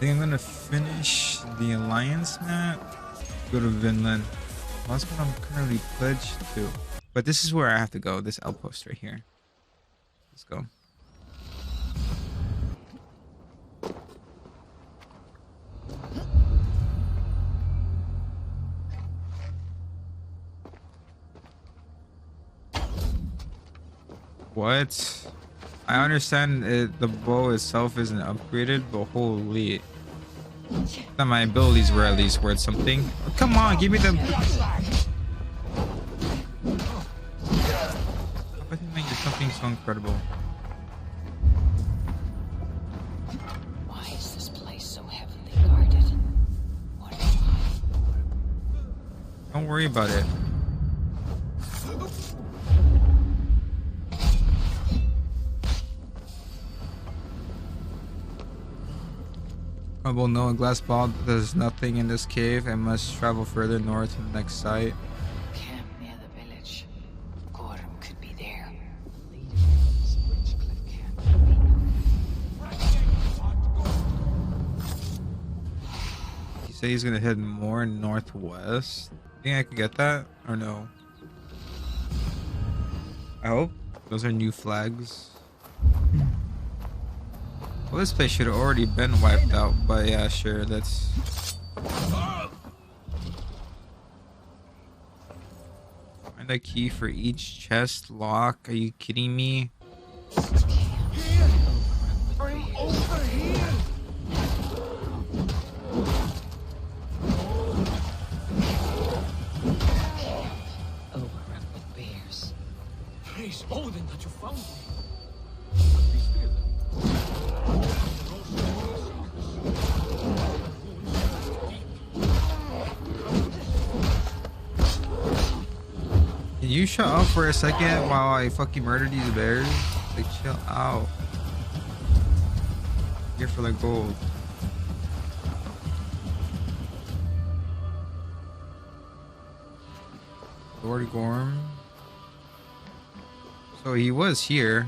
think I'm gonna finish the Alliance map. Go to Vinland. Well, that's what I'm currently pledged to. But this is where I have to go. This outpost right here. Let's go. What? I understand the bow itself isn't upgraded, but holy. That my abilities were at least worth something. Oh, come on, give me them. I think like something so incredible. Why is this place so heavily guarded? What am I? Don't worry about it. Well, no, a glass ball. There's nothing in this cave. I must travel further north to the next site. Camp near the village. Gorham could be there. He said he's gonna head more northwest. Think I could get that or no? I hope those are new flags. Well, this place should have already been wiped out, but yeah, sure, that's... Find a key for each chest lock. Are you kidding me? I'm over here! Overrun with bears. Praise Odin that you found me. Can you shut up for a second while I fucking murder these bears? Like, chill out. Here for the gold. Lord Gorm. So he was here.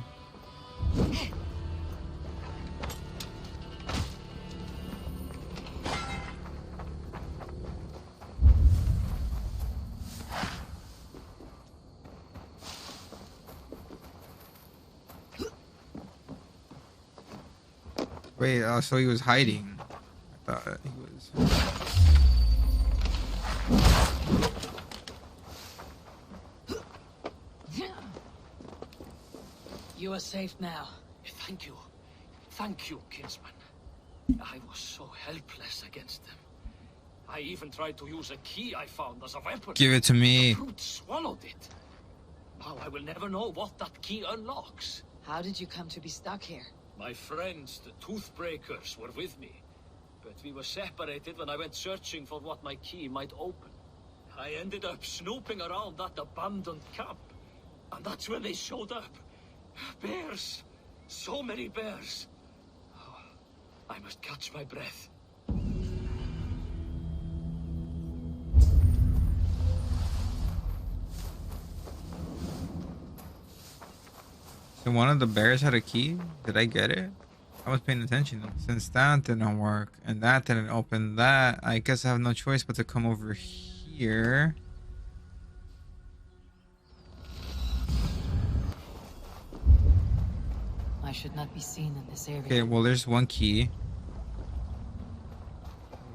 Wait, so he was hiding. I thought he was. You are safe now. Thank you. Thank you, kinsman. I was so helpless against them. I even tried to use a key I found as a weapon. Give it to me. The brute swallowed it. Now I will never know what that key unlocks. How did you come to be stuck here? My friends, the Toothbreakers, were with me. But we were separated when I went searching for what my key might open. I ended up snooping around that abandoned camp. And that's when they showed up. Bears. So many bears. Oh, I must catch my breath. So one of the bears had a key? Did I get it? I was paying attention. Since that didn't work and that didn't open that, I guess I have no choice but to come over here. I should not be seen in this area. Okay, well there's one key.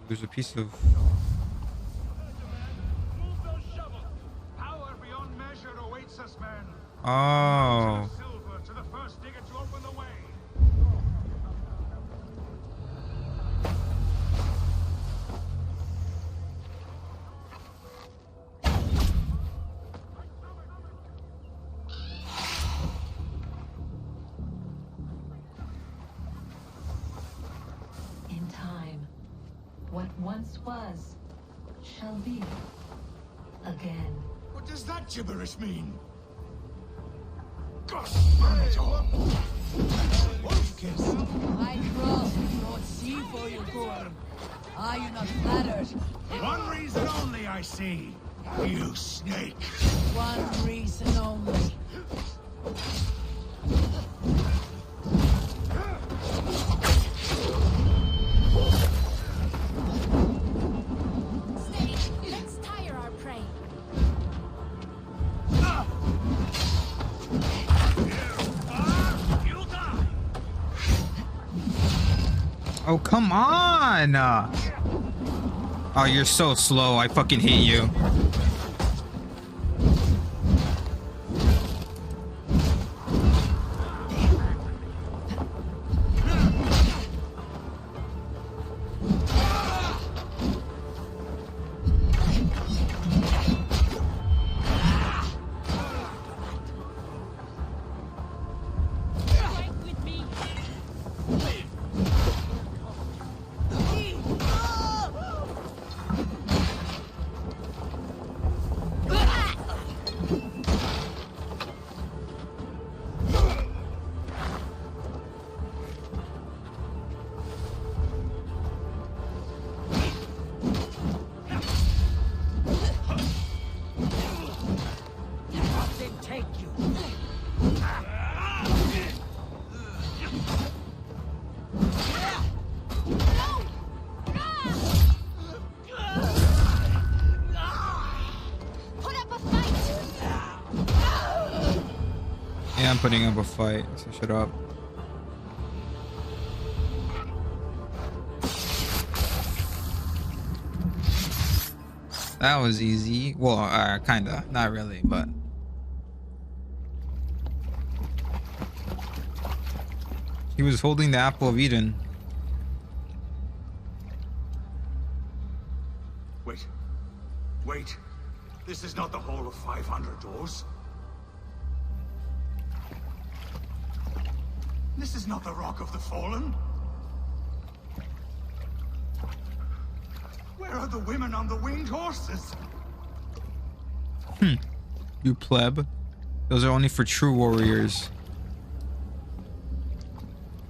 There's a piece of... Power beyond measure awaits us, man. Oh. Silver to the first digger to open the way. In time, what once was shall be again. What does that gibberish mean? God damn it all! Wolfkiss! I cross the broad sea for you, Gorm. Are you not flattered? One reason only, I see. You snake! One reason only. Oh, come on! Oh, you're so slow. I fucking hate you. Yeah, I'm putting up a fight, so shut up. That was easy. Well, kinda. Not really, but... He was holding the apple of Eden. Wait. Wait. This is not the Hall of 500 Doors. This is not the Rock of the Fallen. Where are the women on the winged horses? You pleb. Those are only for true warriors.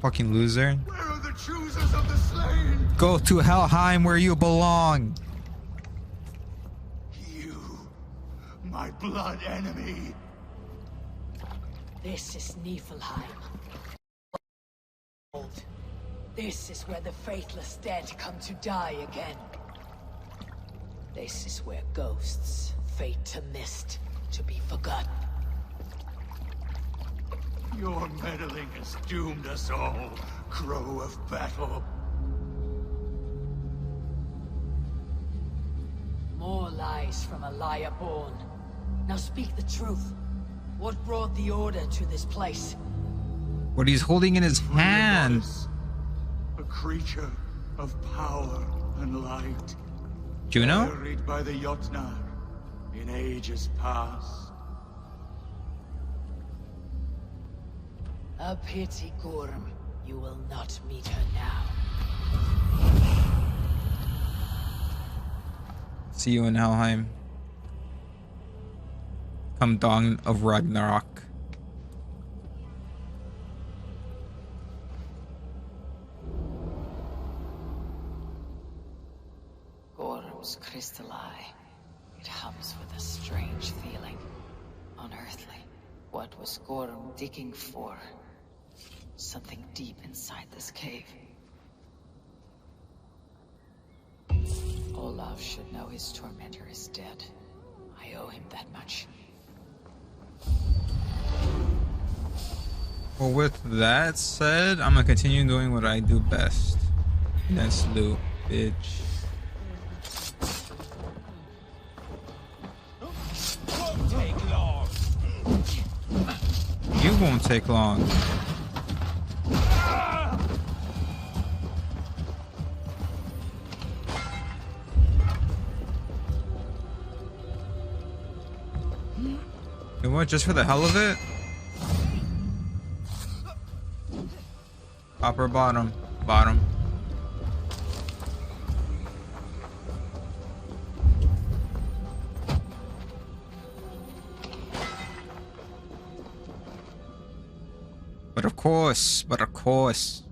Fucking loser. Where are the choosers of the slain? Go to Helheim where you belong. You, my blood enemy. This is Niflheim. This is where the faithless dead come to die again. This is where ghosts fade to mist, to be forgotten. Your meddling has doomed us all, Crow of Battle. More lies from a liar born. Now speak the truth. What brought the Order to this place? What he's holding in his hand. A creature of power and light. Juno? Buried by the Jotnar in ages past. A pity, Gorm. You will not meet her now. See you in Helheim. Come dawn of Ragnarok. Gorm's crystal eye. It hums with a strange feeling. Unearthly. What was Gorm digging for? Something deep inside this cave. Olaf should know his tormentor is dead. I owe him that much. Well, with that said, I'm gonna continue doing what I do best. That's loot, bitch. You won't take long. You know what? Just for the hell of it? Upper bottom. Bottom. But of course.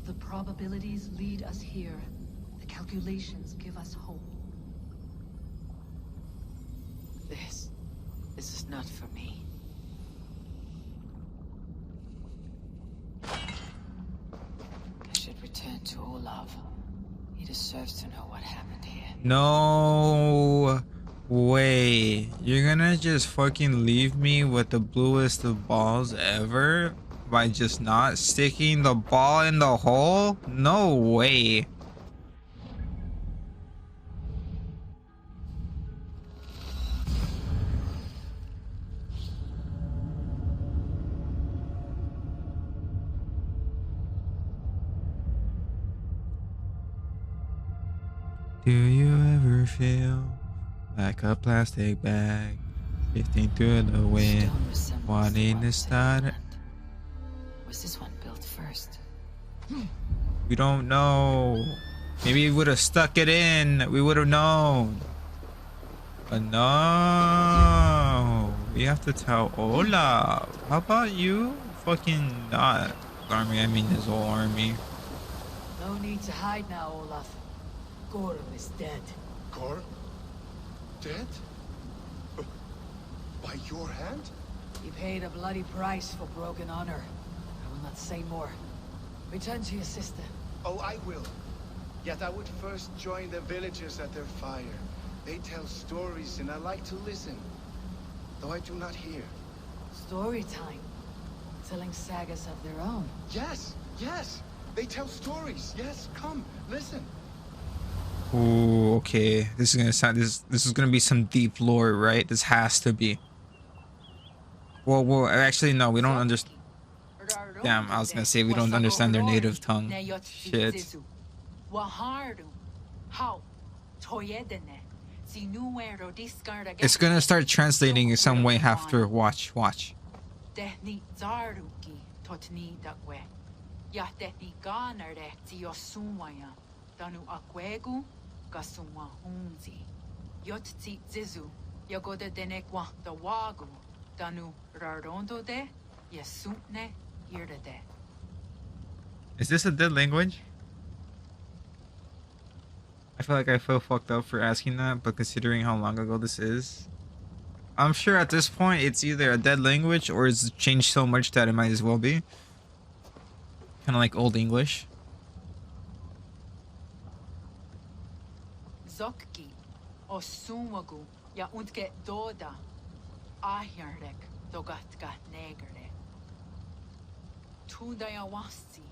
The probabilities lead us here. The calculations give us hope. This is not for me. I should return to Olaf. He deserves to know what happened here. No. Wait, you're gonna just fucking leave me with the bluest of balls ever by just not sticking the ball in the hole? No way. Do you ever feel like a plastic bag drifting through the The wind, stone resembles the wanting to one start? Land. Was this one built first? We don't know. Maybe we would have stuck it in. We would have known. But no. We have to tell Olaf. How about you? Fucking not army. I mean his whole army. No need to hide now, Olaf. Gorm is dead. Gorm? Dead? By your hand? He paid a bloody price for broken honor. I will not say more. Return to your sister. Oh, I will. Yet I would first join the villagers at their fire. They tell stories and I like to listen. Though I do not hear. Story time. Telling sagas of their own. Yes, yes. They tell stories. Yes, come, listen. Ooh, okay. This is gonna sound this is gonna be some deep lore, right? This has to be. Well, actually no, we don't understand. Damn, I was gonna say we don't understand their native tongue. Shit. It's gonna start translating in some way after. Watch. Is this a dead language? I feel like I feel fucked up for asking that, but considering how long ago this is, I'm sure at this point it's either a dead language or it's changed so much that it might as well be. Kind of like Old English. Zokki, Osumagu, ya untke doda, ahjarek, dogatka negere. Tuda ya wasti,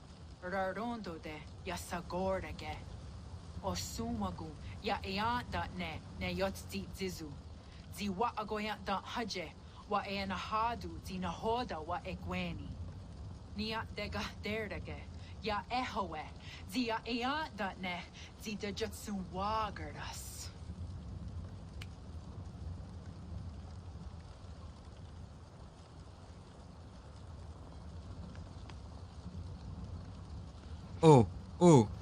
rarondo de, ya sagordage. Osumagu, ya eanta ne yotzi zizu. Zi wa agoya da haje, wa eanahadu, zi nahoda wa ekweni. Nia dega derdage, ya ehoe, zi ya eanta ne, zi de jutsu wagardas. Oh,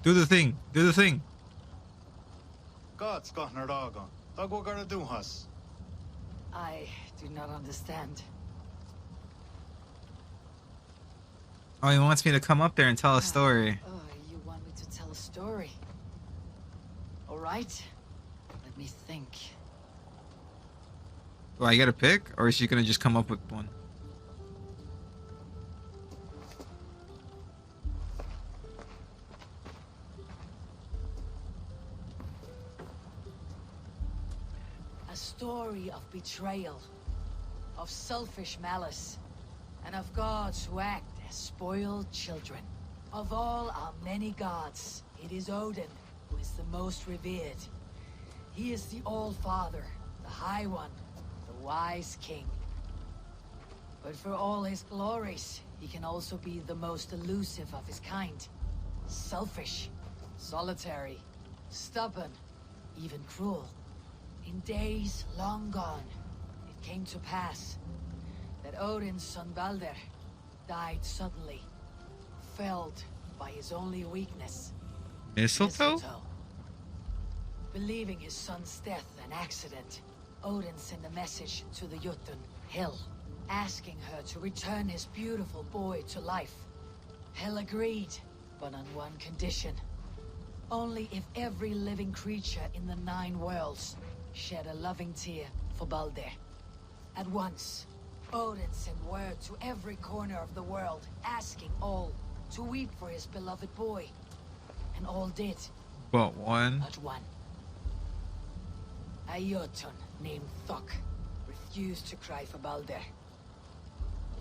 do the thing. God's got her dog on. Dog what gonna do us? I do not understand. Oh, he wants me to come up there and tell a story. Oh, you want me to tell a story? All right. Let me think. Do I get a pick, or is she gonna just come up with one? A story of betrayal, of selfish malice, and of gods who act as spoiled children. Of all our many gods, it is Odin who is the most revered. He is the All-Father, the High One, the Wise King. But for all his glories, he can also be the most elusive of his kind. Selfish, solitary, stubborn, even cruel. In days long gone, it came to pass that Odin's son Balder died suddenly, felled by his only weakness, Mistletoe? Believing his son's death an accident, Odin sent a message to the Jotun, Hel, asking her to return his beautiful boy to life. Hel agreed, but on one condition. Only if every living creature in the 9 worlds shed a loving tear for Balder. At once, Odin sent word to every corner of the world, asking all to weep for his beloved boy. And all did. But one. But one. A Jotun named Thok refused to cry for Balder.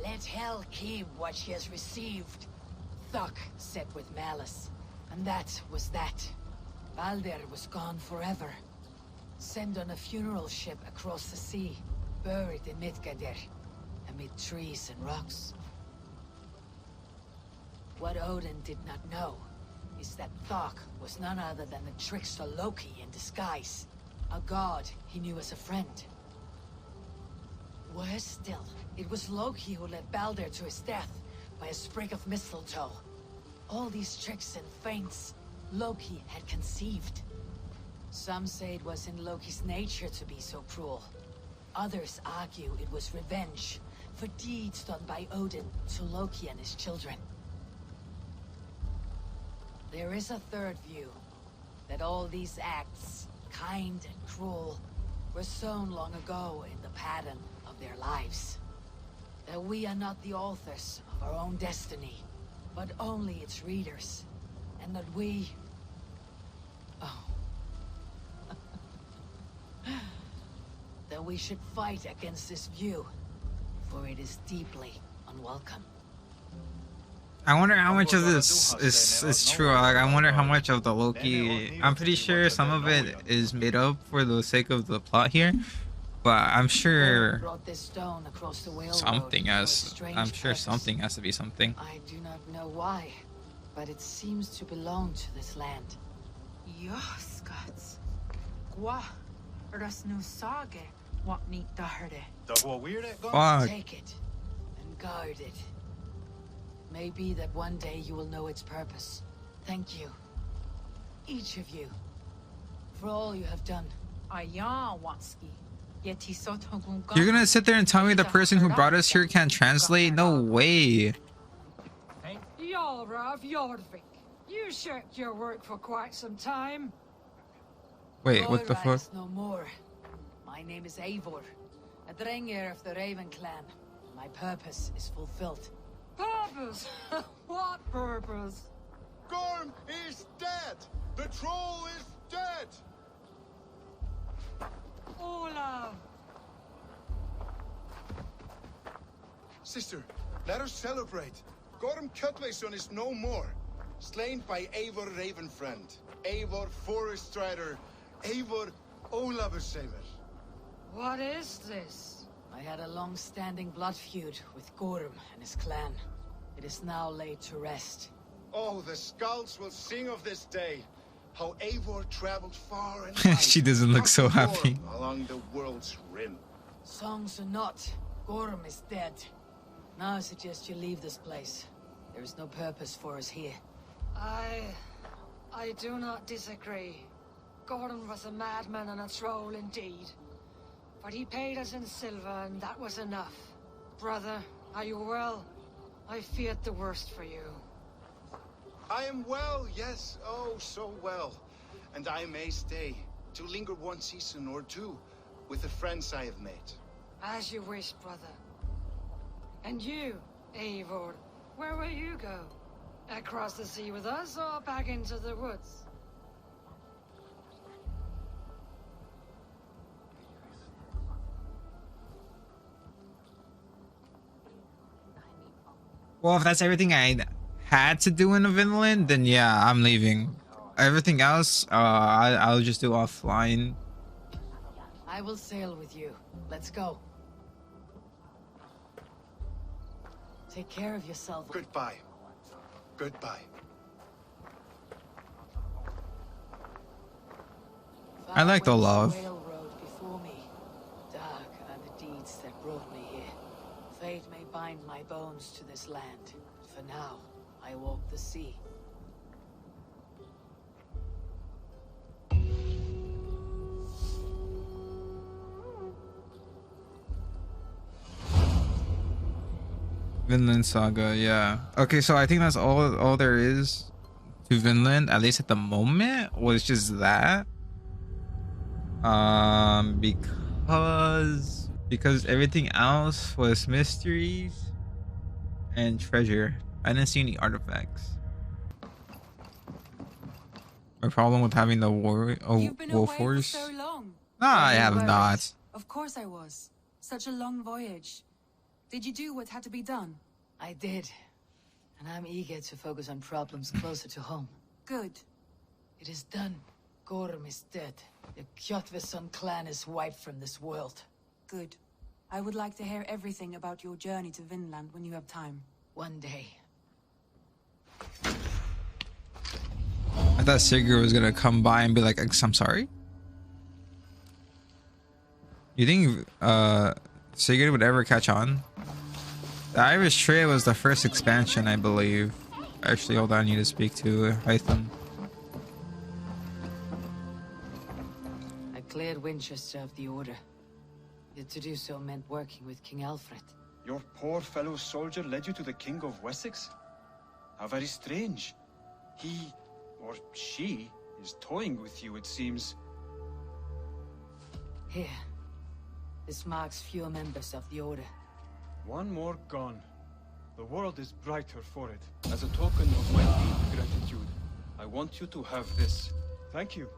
Let hell keep what she has received, Thok said with malice. And that was that. Balder was gone forever. Sent on a funeral ship across the sea, buried in Midgardr, amid trees and rocks. What Odin did not know is that Thok was none other than the trickster Loki in disguise. A god he knew as a friend. Worse still, it was Loki who led Balder to his death by a sprig of mistletoe. All these tricks and feints Loki had conceived. Some say it was in Loki's nature to be so cruel. Others argue it was revenge for deeds done by Odin to Loki and his children. There is a third view, that all these acts, kind and cruel, were sown long ago in the pattern of their lives. That we are not the authors of our own destiny, but only its readers. And that we... Oh. That we should fight against this view, for it is deeply unwelcome. I wonder how much of this is true. Like, I wonder how much of the Loki. I'm pretty sure some of it is made up for the sake of the plot here, but I'm sure something has. I'm sure something has to be something. I do not know why, but it seems to belong to this land. Jösskats. Gwa. Ras nu sage what need daherde. Fuck. Take it and guard it. Maybe that one day you will know its purpose. Thank you, each of you, for all you have done. You're gonna sit there and tell me the person who brought us here can't translate? No way. Jarra of Jorvik, you shirked your work for quite some time. Wait, what the fuck? No more. My name is Eivor, a Drengir of the Raven clan. My purpose is fulfilled. Purpose? What purpose? Gorm is dead! The troll is dead! Olav! Sister, let us celebrate. Gorm Kjötveson is no more. Slain by Eivor Ravenfriend, Eivor Forest Strider, Eivor Ólafursaver. What is this? I had a long-standing blood feud with Gorm and his clan. It is now laid to rest. Oh, the skulls will sing of this day. How Eivor traveled far and wide. She doesn't look so happy. Along the world's rim. Songs or not, Gorm is dead. Now I suggest you leave this place. There is no purpose for us here. I do not disagree. Gordon was a madman and a troll indeed. But he paid us in silver, and that was enough. Brother, are you well? I feared the worst for you. I am well, yes, oh, so well. And I may stay, to linger one season or two, with the friends I have made. As you wish, brother. And you, Eivor, where will you go? Across the sea with us, or back into the woods? Well, if that's everything I had to do in Vinland, then yeah, I'm leaving. Everything else, I'll just do offline. I will sail with you. Let's go. Take care of yourself. Goodbye. Goodbye. I like the love. Railroad before me. Dark are the deeds that brought me here. Fate may bind my bones to this land. For now, I walk the sea. Vinland Saga, yeah. Okay, so I think that's all there is to Vinland, at least at the moment, was just that. Because everything else was mysteries and treasure. I didn't see any artifacts. My problem with having the wolf force. So long. No, I have not. Of course I was. Such a long voyage. Did you do what had to be done? I did. And I'm eager to focus on problems closer to home. Good. It is done. Gorm is dead. The Kjotveson clan is wiped from this world. Good. I would like to hear everything about your journey to Vinland when you have time. One day. I thought Sigurd was gonna come by and be like, I'm sorry? You think Sigurd would ever catch on? The Irish Trail was the first expansion, I believe. Actually, hold on, I need to speak to Hytham. I cleared Winchester of the Order. Yet to do so meant working with King Alfred. Your poor fellow soldier led you to the King of Wessex? How very strange. He, or she, is toying with you, it seems. Here. This marks fewer members of the Order. One more gone. The world is brighter for it. As a token of my deep gratitude, I want you to have this. Thank you.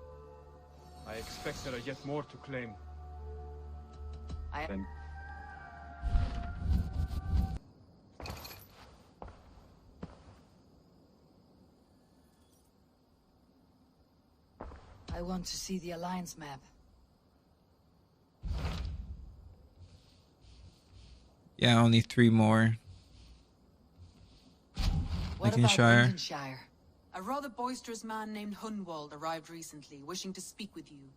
I expect there are yet more to claim. Then I want to see the Alliance map. Yeah, only 3 more. What about Lincolnshire. Lincolnshire? A rather boisterous man named Hunwald arrived recently, wishing to speak with you.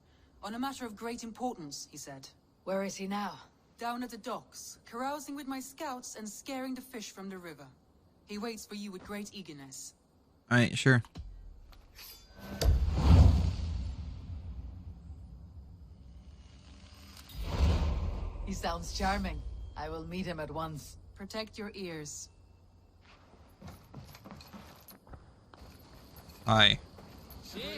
On a matter of great importance, he said. Where is he now? Down at the docks, carousing with my scouts and scaring the fish from the river. He waits for you with great eagerness. Alright, sure. He sounds charming. I will meet him at once. Protect your ears. Hi.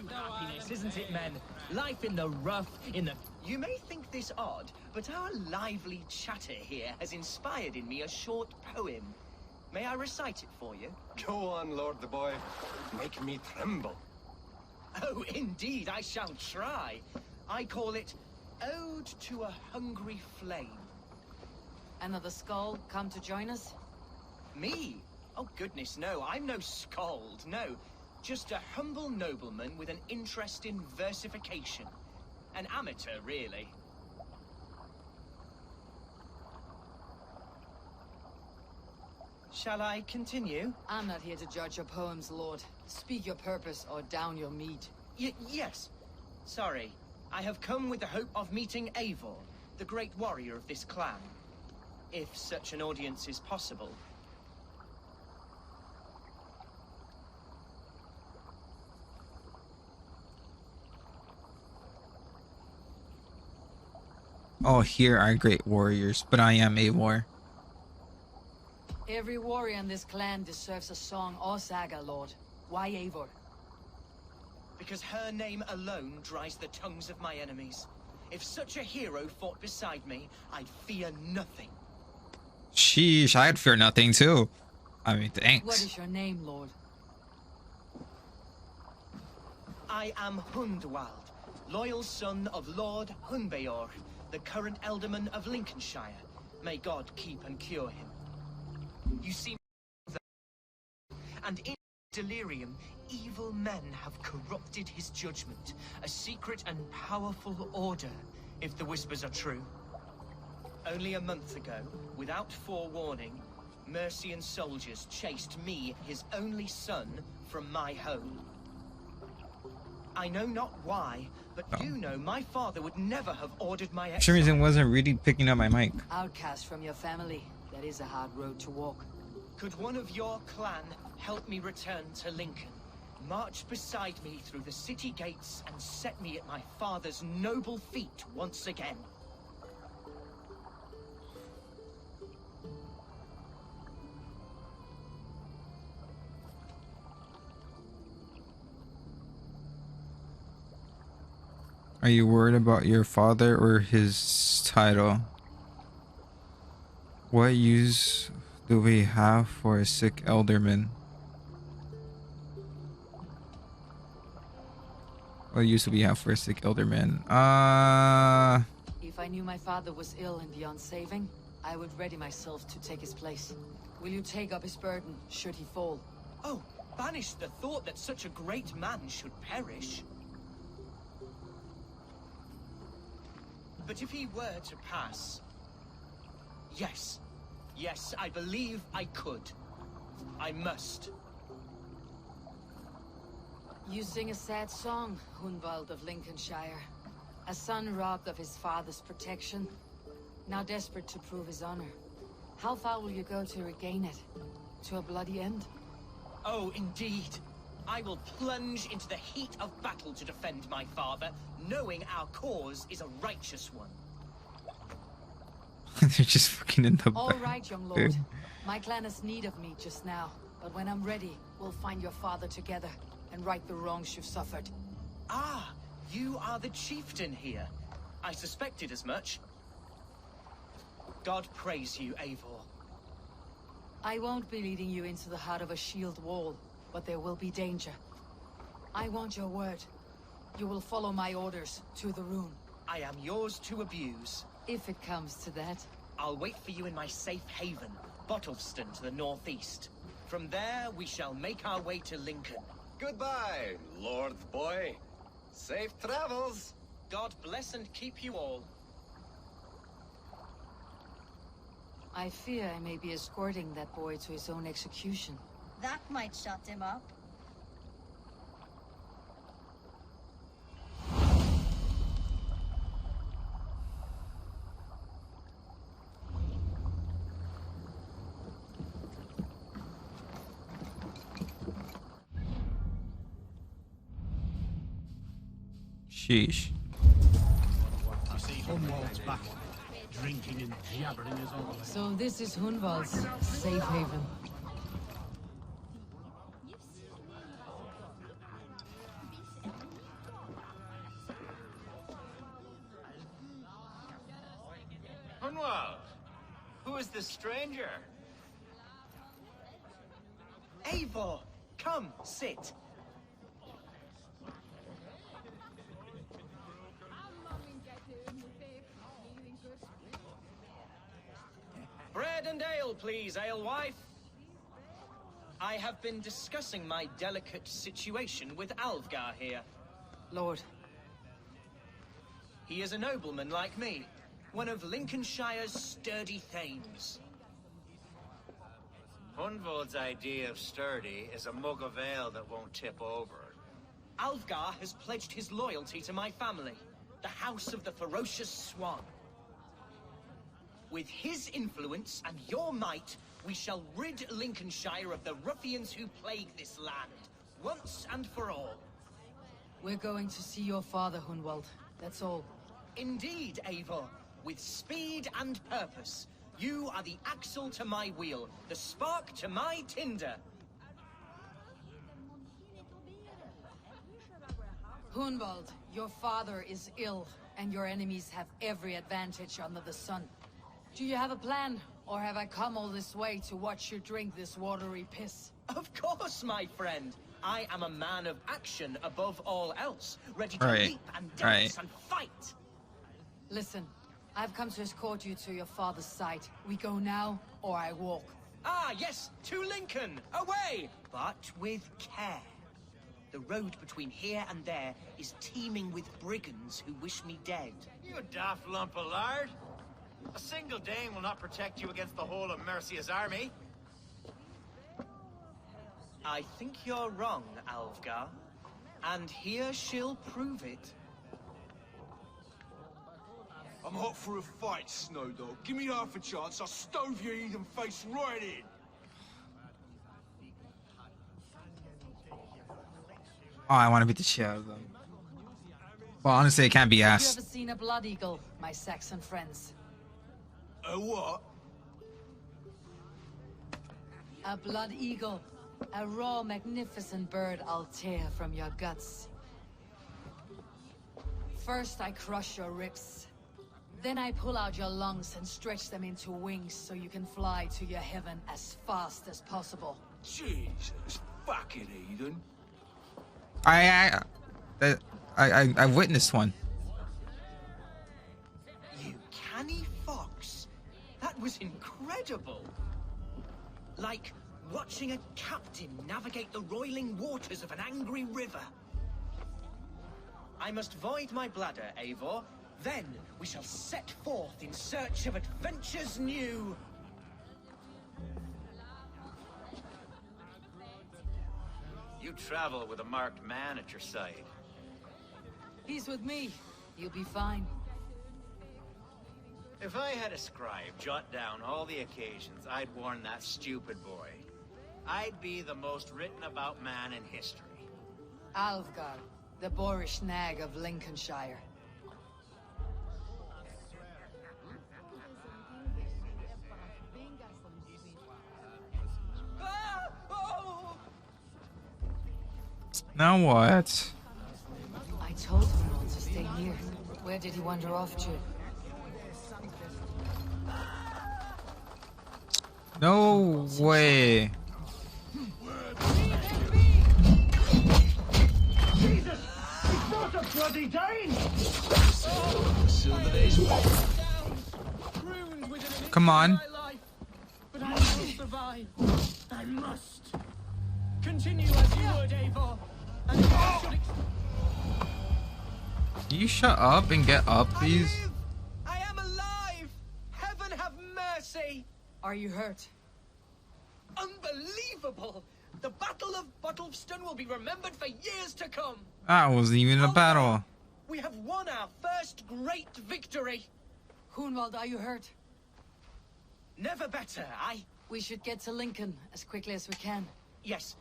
Happiness, isn't it, men? Life in the rough, in the... You may think this odd, but our lively chatter here has inspired in me a short poem. May I recite it for you? Go on, Lord the Boy. Make me tremble. Oh, indeed, I shall try. I call it Ode to a Hungry Flame. Another skull come to join us? Me? Oh, goodness, no. I'm no skald, no. Just a humble nobleman with an interest in versification. An amateur, really. Shall I continue? I'm not here to judge your poems, Lord. Speak your purpose or down your meat. Yes. Sorry. I have come with the hope of meeting Eivor, the great warrior of this clan. If such an audience is possible. Oh, here are great warriors, but I am Eivor. Every warrior in this clan deserves a song or saga, Lord. Why Eivor? Because her name alone dries the tongues of my enemies. If such a hero fought beside me, I'd fear nothing. Sheesh, I'd fear nothing too. I mean, What thanks. is your name, Lord? I am Hundwald, loyal son of Lord Hunbeor, the current Elderman of Lincolnshire. May God keep and cure him. You see, and in delirium, evil men have corrupted his judgment. A secret and powerful order, if the whispers are true. Only a month ago, without forewarning, Mercian soldiers chased me, his only son, from my home. I know not why, but do know my father would never have ordered my For some reason, wasn't really picking up my mic. Outcast from your family. That is a hard road to walk. Could one of your clan help me return to Lincoln? March beside me through the city gates and set me at my father's noble feet once again. Are you worried about your father or his title? What use do we have for a sick elderman? What use do we have for a sick elderman? If I knew my father was ill and beyond saving, I would ready myself to take his place. Will you take up his burden, should he fall? Oh, banish the thought that such a great man should perish. But if he were to pass... Yes. Yes, I believe I could. I must. You sing a sad song, Hunwald of Lincolnshire. A son robbed of his father's protection, now desperate to prove his honor. How far will you go to regain it? To a bloody end? Oh, indeed. I will plunge into the heat of battle to defend my father, knowing our cause is a righteous one. They're just fucking in the All back, right, young lord. dude. My clan has need of me just now, but when I'm ready, we'll find your father together and right the wrongs you've suffered. Ah, you are the chieftain here. I suspected as much. God praise you, Eivor. I won't be leading you into the heart of a shield wall, but there will be danger. I want your word. You will follow my orders to the rune. I am yours to abuse. If it comes to that. I'll wait for you in my safe haven, Bottleston to the northeast. From there, we shall make our way to Lincoln. Goodbye, Lord Boy. Safe travels. God bless and keep you all. I fear I may be escorting that boy to his own execution. That might shut him up. Sheesh. Hunwald's back, drinking and jabbering as always. So this is Hunwald's safe haven. Hunwald, who is this stranger? Eivor, come, sit. Bread and ale, please, alewife. I have been discussing my delicate situation with Alvgar here. Lord. He is a nobleman like me, one of Lincolnshire's sturdy thanes. Hunwald's idea of sturdy is a mug of ale that won't tip over. Alvgar has pledged his loyalty to my family, the House of the Ferocious Swan. With his influence and your might, we shall rid Lincolnshire of the ruffians who plague this land, once and for all. We're going to see your father, Hunwald. That's all. Indeed, Eivor. With speed and purpose. You are the axle to my wheel, the spark to my tinder. Hunwald, your father is ill, and your enemies have every advantage under the sun. Do you have a plan, or have I come all this way to watch you drink this watery piss? Of course, my friend. I am a man of action above all else, ready to Right. leap and dance and fight. Listen, I've come to escort you to your father's side. We go now, or I walk. Ah, yes, to Lincoln, away, but with care. The road between here and there is teeming with brigands who wish me dead. You daft lump of lard. A single Dane will not protect you against the whole of Mercia's army. I think you're wrong, Alvgar. And here she'll prove it. I'm hot for a fight, Snowdog. Give me half a chance, I'll stove your heathen face right in. Oh, I want to beat the shit out of them. Well, honestly, it can't be Have you asked. ever seen a blood eagle, my Saxon friends? A what? A blood eagle. A raw, magnificent bird I'll tear from your guts. First, I crush your ribs. Then I pull out your lungs and stretch them into wings so you can fly to your heaven as fast as possible. Jesus fucking heathen. I witnessed one. Like watching a captain navigate the roiling waters of an angry river. I must void my bladder, Eivor. Then we shall set forth in search of adventures new. You travel with a marked man at your side. He's with me. You'll be fine. If I had a scribe jot down all the occasions I'd warn that stupid boy, I'd be the most written about man in history. Alfgar, the boorish nag of Lincolnshire. Now what? I told him not to stay here. Where did he wander off to? No way. Jesus! He's not a bloody Dane! Come on. But I will survive. I must. Continue as you would, Eivor. And if I should Can you shut up and get up, please? I am alive! Heaven have mercy! Are you hurt? Unbelievable! The Battle of Bottleston will be remembered for years to come. That wasn't even a battle. We have won our first great victory. Hunwald, are you hurt? Never better, We should get to Lincoln as quickly as we can. Yes,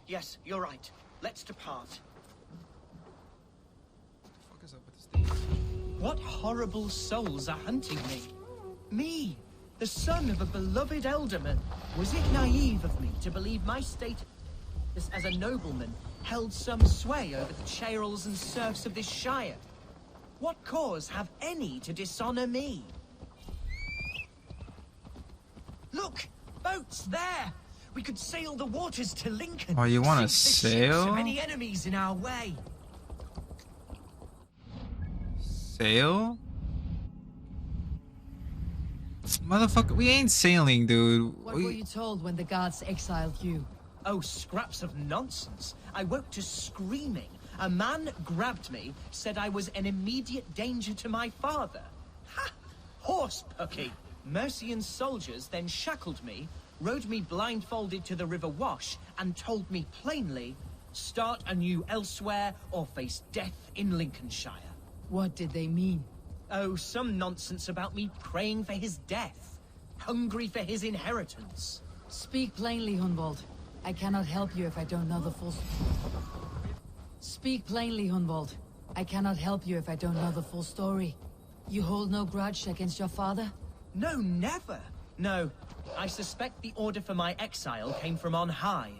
you're right. Let's depart. What horrible souls are hunting me? Me, the son of a beloved elderman. Was it naive of me to believe my status as a nobleman held some sway over the chairels and serfs of this shire? What cause have any to dishonor me? Look! Boats there! We could sail the waters to Lincoln. Oh, you want to sink the ships sail? of any enemies in our way. Sail? Motherfucker, we ain't sailing, dude. What were you told when the gods exiled you? Oh, scraps of nonsense. I woke to screaming. A man grabbed me, said I was an immediate danger to my father. Ha! Horse pucky. Mercian soldiers then shackled me, rode me blindfolded to the River Wash, and told me plainly, start anew elsewhere or face death in Lincolnshire. What did they mean? Oh, some nonsense about me praying for his death, hungry for his inheritance. Speak plainly, Hunwald. I cannot help you if I don't know the full... Speak plainly, Hunwald. I cannot help you if I don't know the full story. You hold no grudge against your father? No, never. No, I suspect the order for my exile came from on high.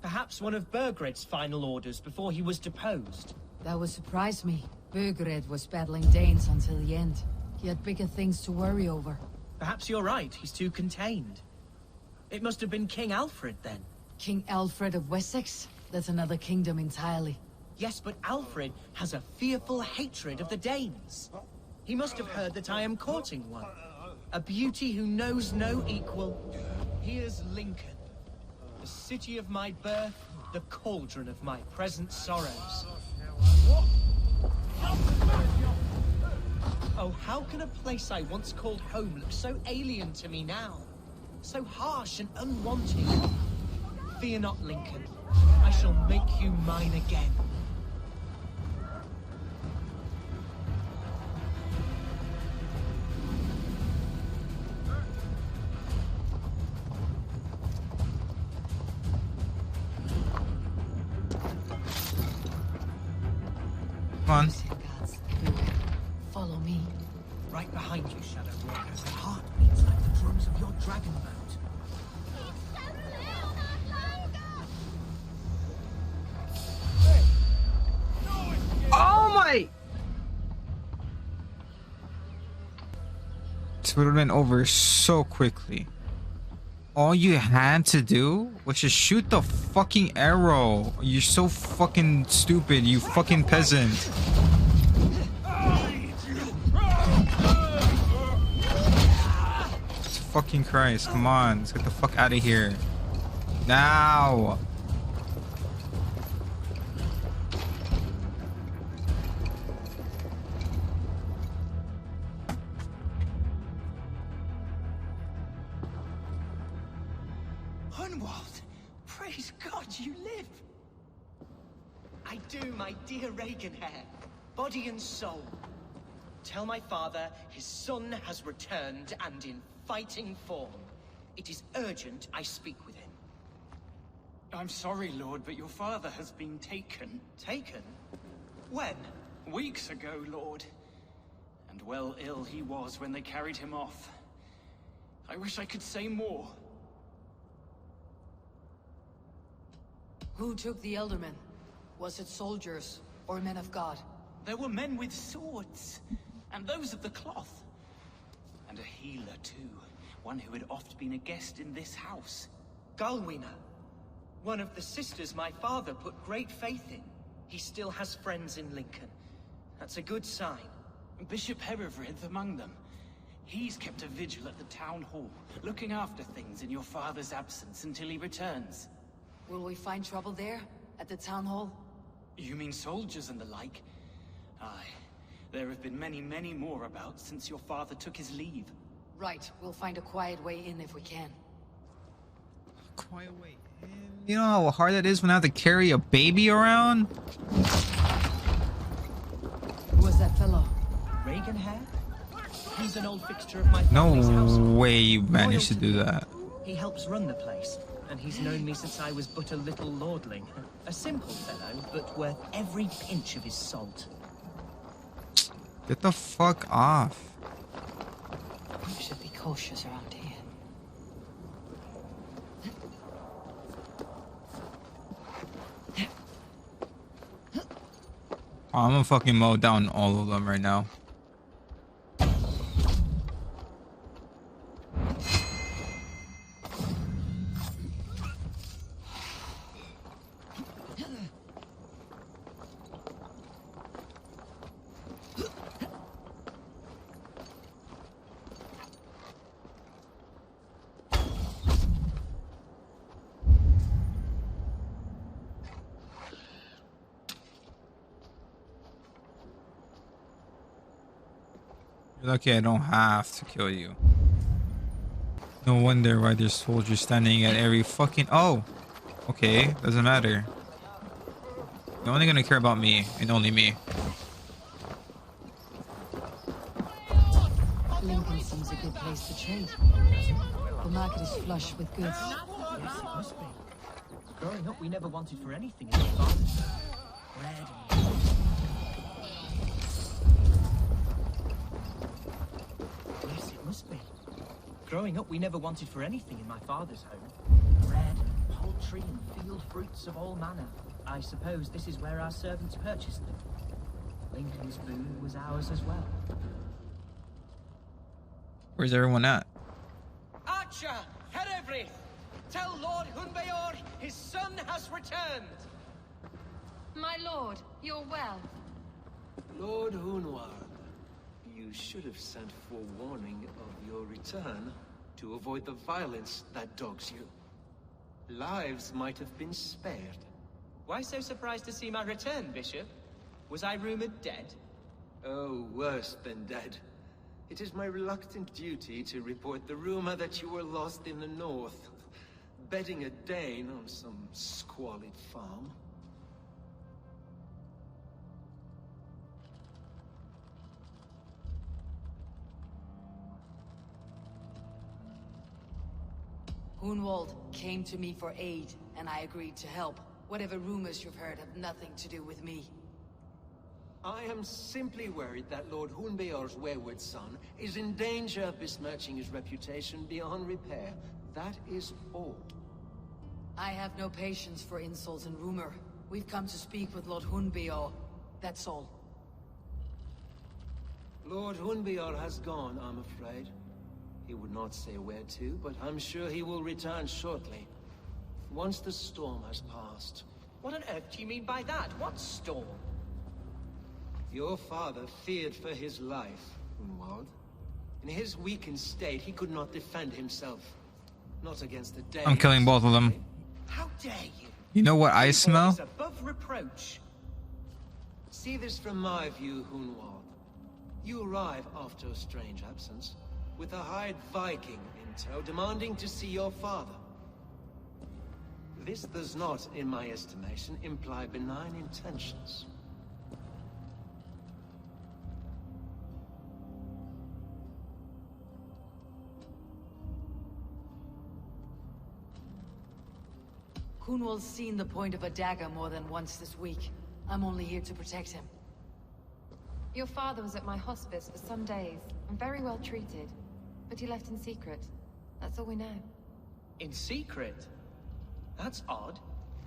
Perhaps one of Burgred's final orders before he was deposed. That would surprise me. Burgred was battling Danes until the end. He had bigger things to worry over. Perhaps you're right, he's too contained. It must have been King Alfred then. King Alfred of Wessex? That's another kingdom entirely. Yes, but Alfred has a fearful hatred of the Danes. He must have heard that I am courting one. A beauty who knows no equal. Here's Lincoln. The city of my birth, the cauldron of my present sorrows. Oh, how can a place I once called home look so alien to me now? So harsh and unwanted. Fear not, Lincoln. I shall make you mine again. Come on. Follow me. Right behind you, Shadow Walkers. My heart beats like the drums of your dragon boat. Oh my! This would have been over so quickly. All you had to do was just shoot the fucking arrow. You're so fucking stupid, you fucking peasant. Jesus fucking Christ, come on. Let's get the fuck out of here. Now. Hunwald, praise God you live. I do, my dear Reaganhair, body and soul. Tell my father his son has returned and in fighting form. It is urgent I speak with him. I'm sorry, Lord, but your father has been taken. Taken? When? Weeks ago, Lord. And well ill he was when they carried him off. I wish I could say more. Who took the Eldermen? Was it soldiers or men of God? There were men with swords, and those of the cloth. And a healer, too. One who had oft been a guest in this house. Galwina. One of the sisters my father put great faith in. He still has friends in Lincoln. That's a good sign. Bishop Herefrith among them. He's kept a vigil at the town hall, looking after things in your father's absence until he returns. Will we find trouble there? At the town hall? You mean soldiers and the like? Aye. There have been many, many more about since your father took his leave. Right. We'll find a quiet way in if we can. Quiet way in? You know how hard that is when I have to carry a baby around? Who was that fellow? Reaganhair? He's an old fixture of my family's No household. way you managed to do that. He helps run the place, and he's known me since I was but a little lordling. A simple fellow, but worth every pinch of his salt. Get the fuck off. We should be cautious around here. I'm gonna fucking mow down all of them right now. You're lucky I don't have to kill you. No wonder why there's soldiers standing at every fucking... Oh! Okay, doesn't matter. They're only gonna care about me, and only me. Lincoln seems a good place to trade. The market is flush with goods. Yes, it must be. Growing up, we never wanted for anything in our father's. Bread and... Yes, it must be. Growing up, we never wanted for anything in my father's home. Bread, poultry, and field fruits of all manner. I suppose this is where our servants purchased them. Lincoln's boon was ours as well. Where's everyone at? Archer, Herefrith, tell Lord Hunbeor his son has returned. My lord, you're well. Lord Hunwald, you should have sent forewarning of your return to avoid the violence that dogs you. Lives might have been spared. Why so surprised to see my return, Bishop? Was I rumored dead? Oh, worse than dead. It is my reluctant duty to report the rumor that you were lost in the north, bedding a Dane on some squalid farm. Hunwald came to me for aid, and I agreed to help. Whatever rumors you've heard have nothing to do with me. I am simply worried that Lord Hunbeor's wayward son is in danger of besmirching his reputation beyond repair. That is all. I have no patience for insults and rumor. We've come to speak with Lord Hunbeor. That's all. Lord Hunbeor has gone, I'm afraid. He would not say where to, but I'm sure he will return shortly. Once the storm has passed. What on earth do you mean by that? What storm? Your father feared for his life, Hunwald. In his weakened state, he could not defend himself. Not against the Danes. I'm killing both of them. How dare you? You know what I Evil smell? is above reproach. See this from my view, Hunwald. You arrive after a strange absence, with a hired Viking in tow demanding to see your father. This does not, in my estimation, imply benign intentions. Kunwald's seen the point of a dagger more than once this week. I'm only here to protect him. Your father was at my hospice for some days, and very well treated. But he left in secret. That's all we know. In secret? That's odd.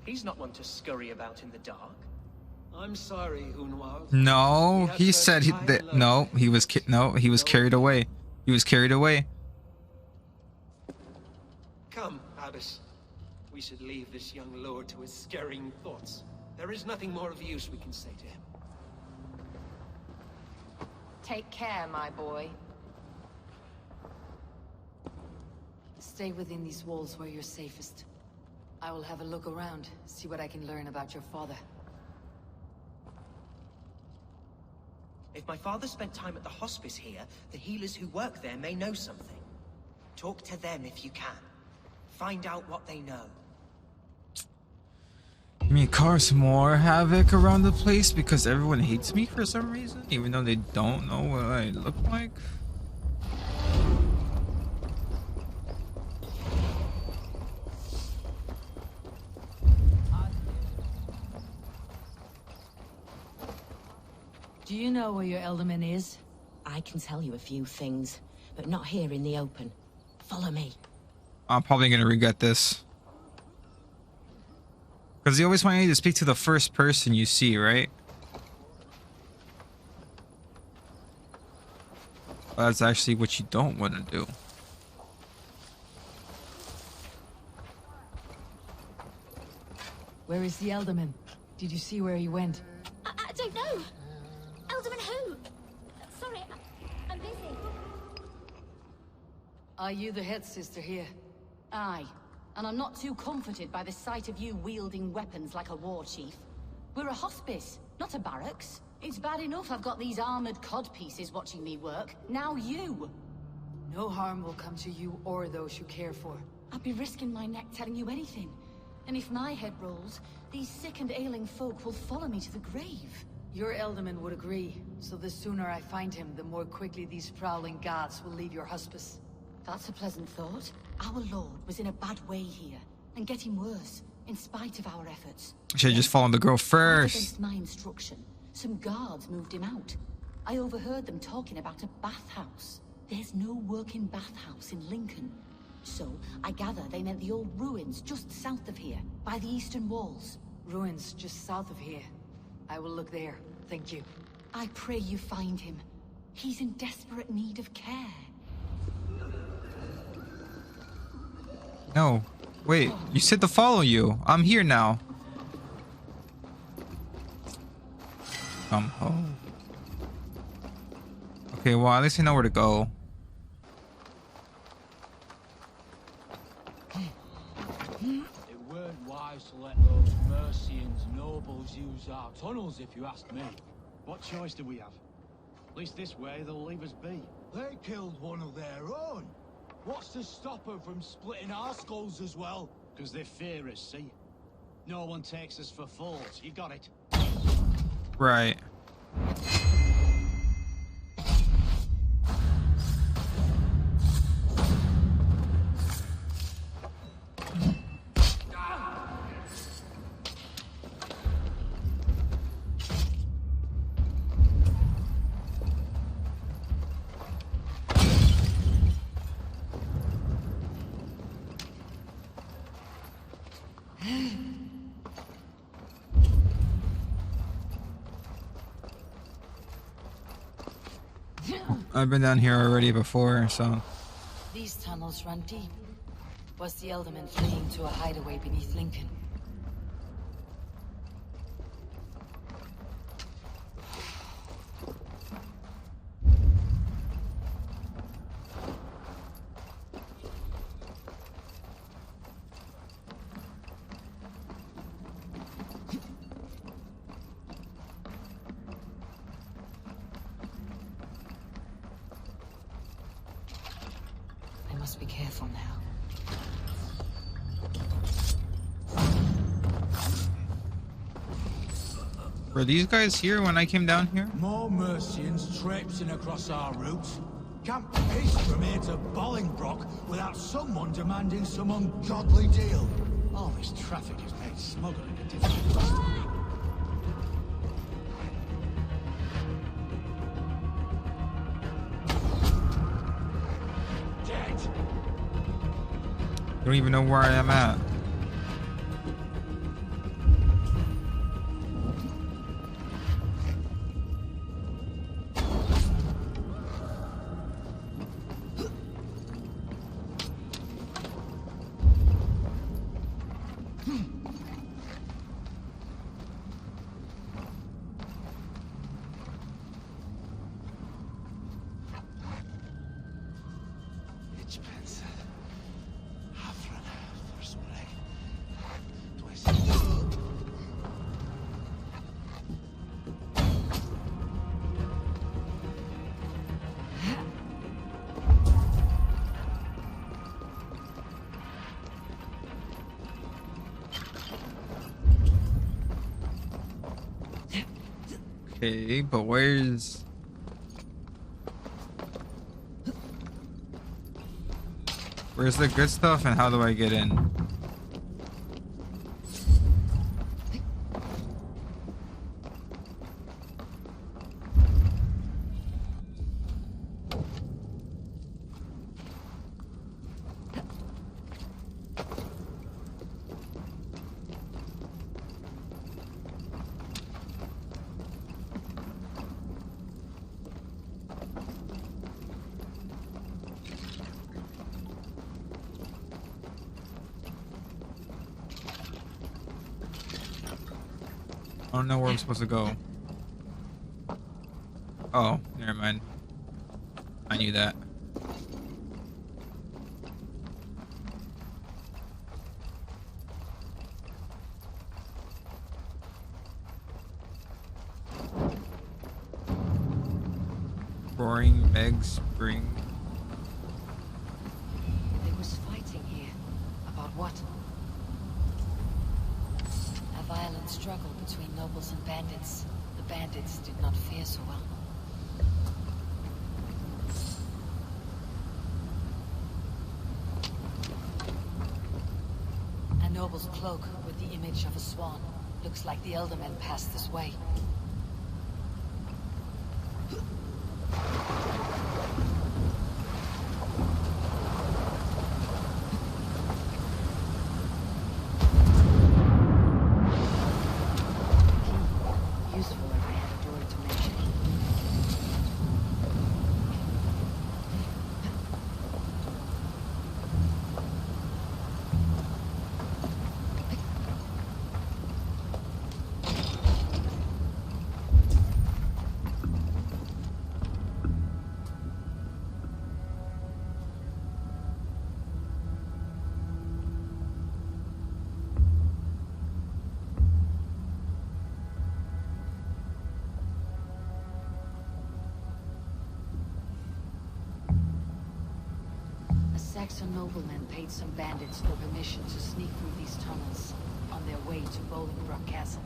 He's not one to scurry about in the dark. I'm sorry, Hunwald. No, he said no, he was carried away. He was carried away. Come, Abbess. We should leave this young lord to his scurrying thoughts. There is nothing more of use we can say to him. Take care, my boy. Stay within these walls where you're safest. I will have a look around, see what I can learn about your father. If my father spent time at the hospice here, the healers who work there may know something. Talk to them if you can. Find out what they know. You mean cause more havoc around the place because everyone hates me for some reason, even though they don't know what I look like? Do you know where your Elderman is? I can tell you a few things, but not here in the open. Follow me. I'm probably gonna regret this. Because they always want you to speak to the first person you see, right? But that's actually what you don't want to do. Where is the Elderman? Did you see where he went? I don't know. Elderman who? Sorry, I'm busy. Are you the head sister here? Aye, and I'm not too comforted by the sight of you wielding weapons like a war chief. We're a hospice, not a barracks. It's bad enough I've got these armored codpieces watching me work. Now you! No harm will come to you or those you care for. I'd be risking my neck telling you anything. And if my head rolls, these sick and ailing folk will follow me to the grave. Your Elderman would agree, so the sooner I find him, the more quickly these prowling gods will leave your hospice. That's a pleasant thought. Our lord was in a bad way here, and getting worse, in spite of our efforts. Should have just followed the girl first. Against my instruction, some guards moved him out. I overheard them talking about a bathhouse. There's no working bathhouse in Lincoln. So, I gather they meant the old ruins just south of here, by the eastern walls. Ruins just south of here. I will look there. Thank you. I pray you find him. He's in desperate need of care. No. Wait, you said to follow you. I'm here now. Come home. Okay, well, at least I know where to go. It weren't wise to let those Mercians nobles use our tunnels, if you ask me. What choice do we have? At least this way they'll leave us be. They killed one of their own. What's to stop them from splitting our skulls as well? Because they fear us, see? No one takes us for fools. You got it. Right. I've been down here already before, so... These tunnels run deep. Was the Elderman fleeing to a hideaway beneath Lincoln? must be careful now. Were these guys here when I came down here? More Mercians traipsing across our route. Can't pace from here to Bolingbroke without someone demanding some ungodly deal. All this traffic has made smuggling a difficult. I don't even know where I am at. Okay, but where's the good stuff and how do I get in? I don't know where I'm supposed to go. Oh, never mind. I knew that. Roaring Meg Spring. There was fighting here. About what? A violent struggle between nobles and bandits. The bandits did not fare so well. A noble's cloak with the image of a swan. Looks like the Eldermen passed this way. Saxon noblemen paid some bandits for permission to sneak through these tunnels on their way to Bolingbroke Castle.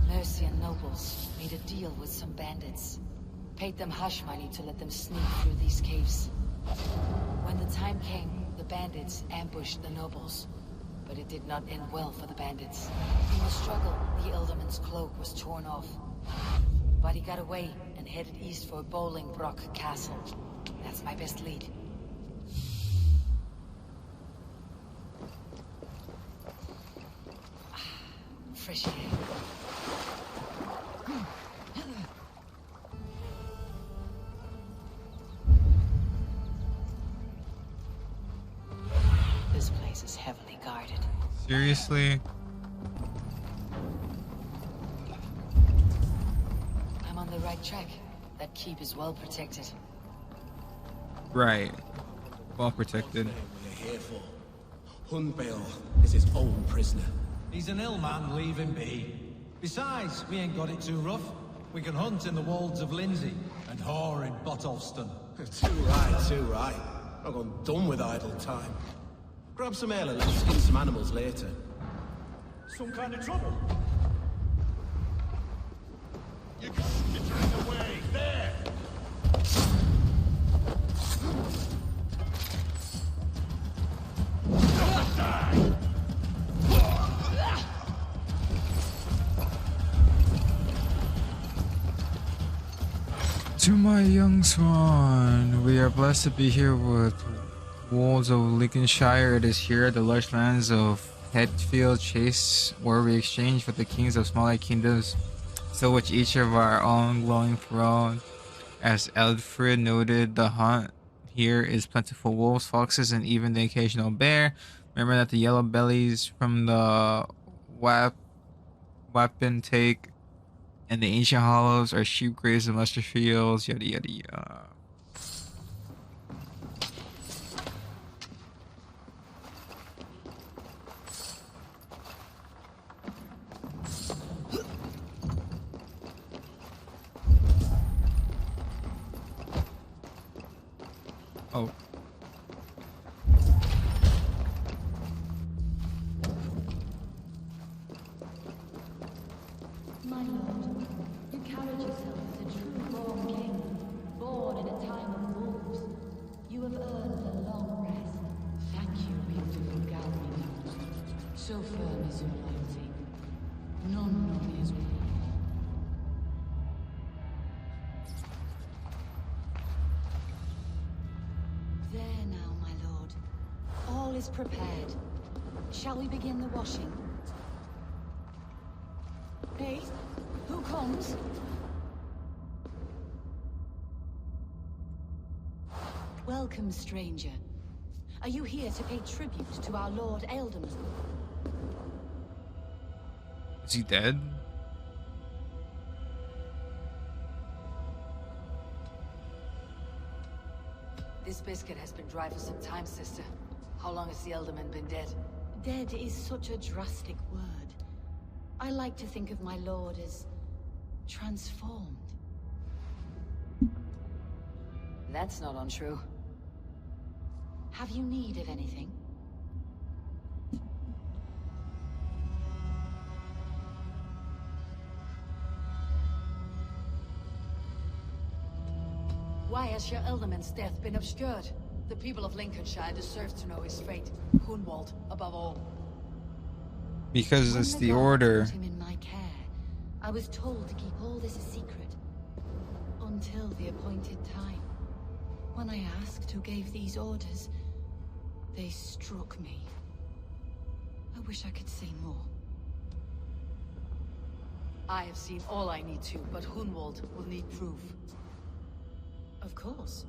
Mercian nobles made a deal with some bandits, paid them hush money to let them sneak through these caves. When the time came, the bandits ambushed the nobles, but it did not end well for the bandits. In the struggle, the Elderman's cloak was torn off, but he got away and headed east for Bolingbroke Castle. That's my best lead. Fresh air. This place is heavily guarded. Seriously? I'm on the right track. That keep is well protected. Right. Well protected. We're here for. Hunbale is his own prisoner. He's an ill man, leave him be. Besides, we ain't got it too rough. We can hunt in the wolds of Lindsey and whore in Botolston. Too right, too right. I've gone done with idle time. Grab some ale and let's skin some animals later. Some kind of trouble? You got to get in the way. There! Die! To my young swan, we are blessed to be here with wolves of Lincolnshire. It is here, the lush lands of Hetfield Chase, where we exchange for the kings of smaller kingdoms, so which each of our own glowing throne. As Eldfrid noted, the hunt here is plentiful wolves, foxes, and even the occasional bear. Remember that the yellow bellies from the weapon take and the ancient hollows are sheep graves and luster fields, yada yada yada. Oh. My lord, you carried yourself as a true-born king, born in a time of wolves. You have earned a long rest. Thank you, beautiful Galmina. So firm is your loyalty. None is weak. There now, my lord. All is prepared. Shall we begin the washing? Hey, who comes? Welcome, stranger. Are you here to pay tribute to our Lord Ealdorman? Is he dead? This biscuit has been dry for some time, sister. How long has the Ealdorman been dead? Dead is such a drastic word. I like to think of my lord as transformed. That's not untrue. Have you need of anything? Why has your Ealdorman's death been obscured? The people of Lincolnshire deserve to know his fate. Hunwald, above all. Because When it's the the god order. put him in my care, I was told to keep all this a secret until the appointed time. When I asked who gave these orders, they struck me. I wish I could say more. I have seen all I need to, but Hunwald will need proof. Of course.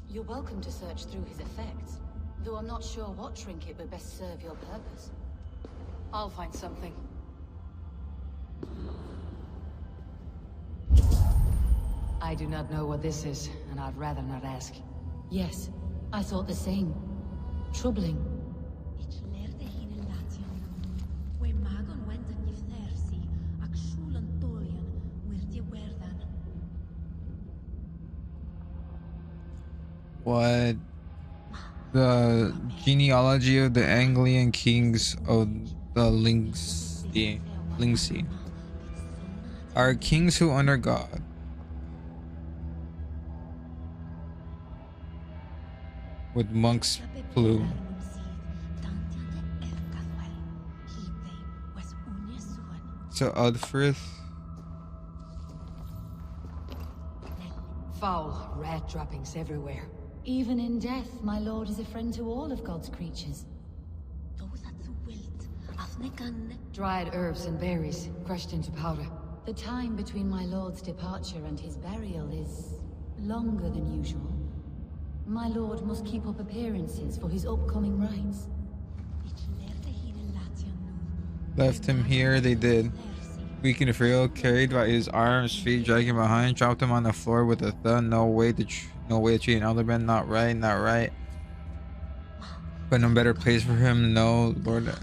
You're welcome to search through his effects, though I'm not sure what trinket would best serve your purpose. I'll find something. I do not know what this is, and I'd rather not ask. Yes, I thought the same. Troubling. What? The genealogy of the Anglian kings of the Lingsea are kings who honor God. With monk's plume. So Eldfrith. Foul rat droppings everywhere. Even in death, my lord is a friend to all of God's creatures. Dried herbs and berries, crushed into powder. The time between my lord's departure and his burial is longer than usual. My lord must keep up appearances for his upcoming rites. Left him here, they did. Weak and frail, carried by his arms, feet dragging behind, dropped him on the floor with a thud. No way to treat an elderman. Not right, not right. But no better place for him. No, Lord.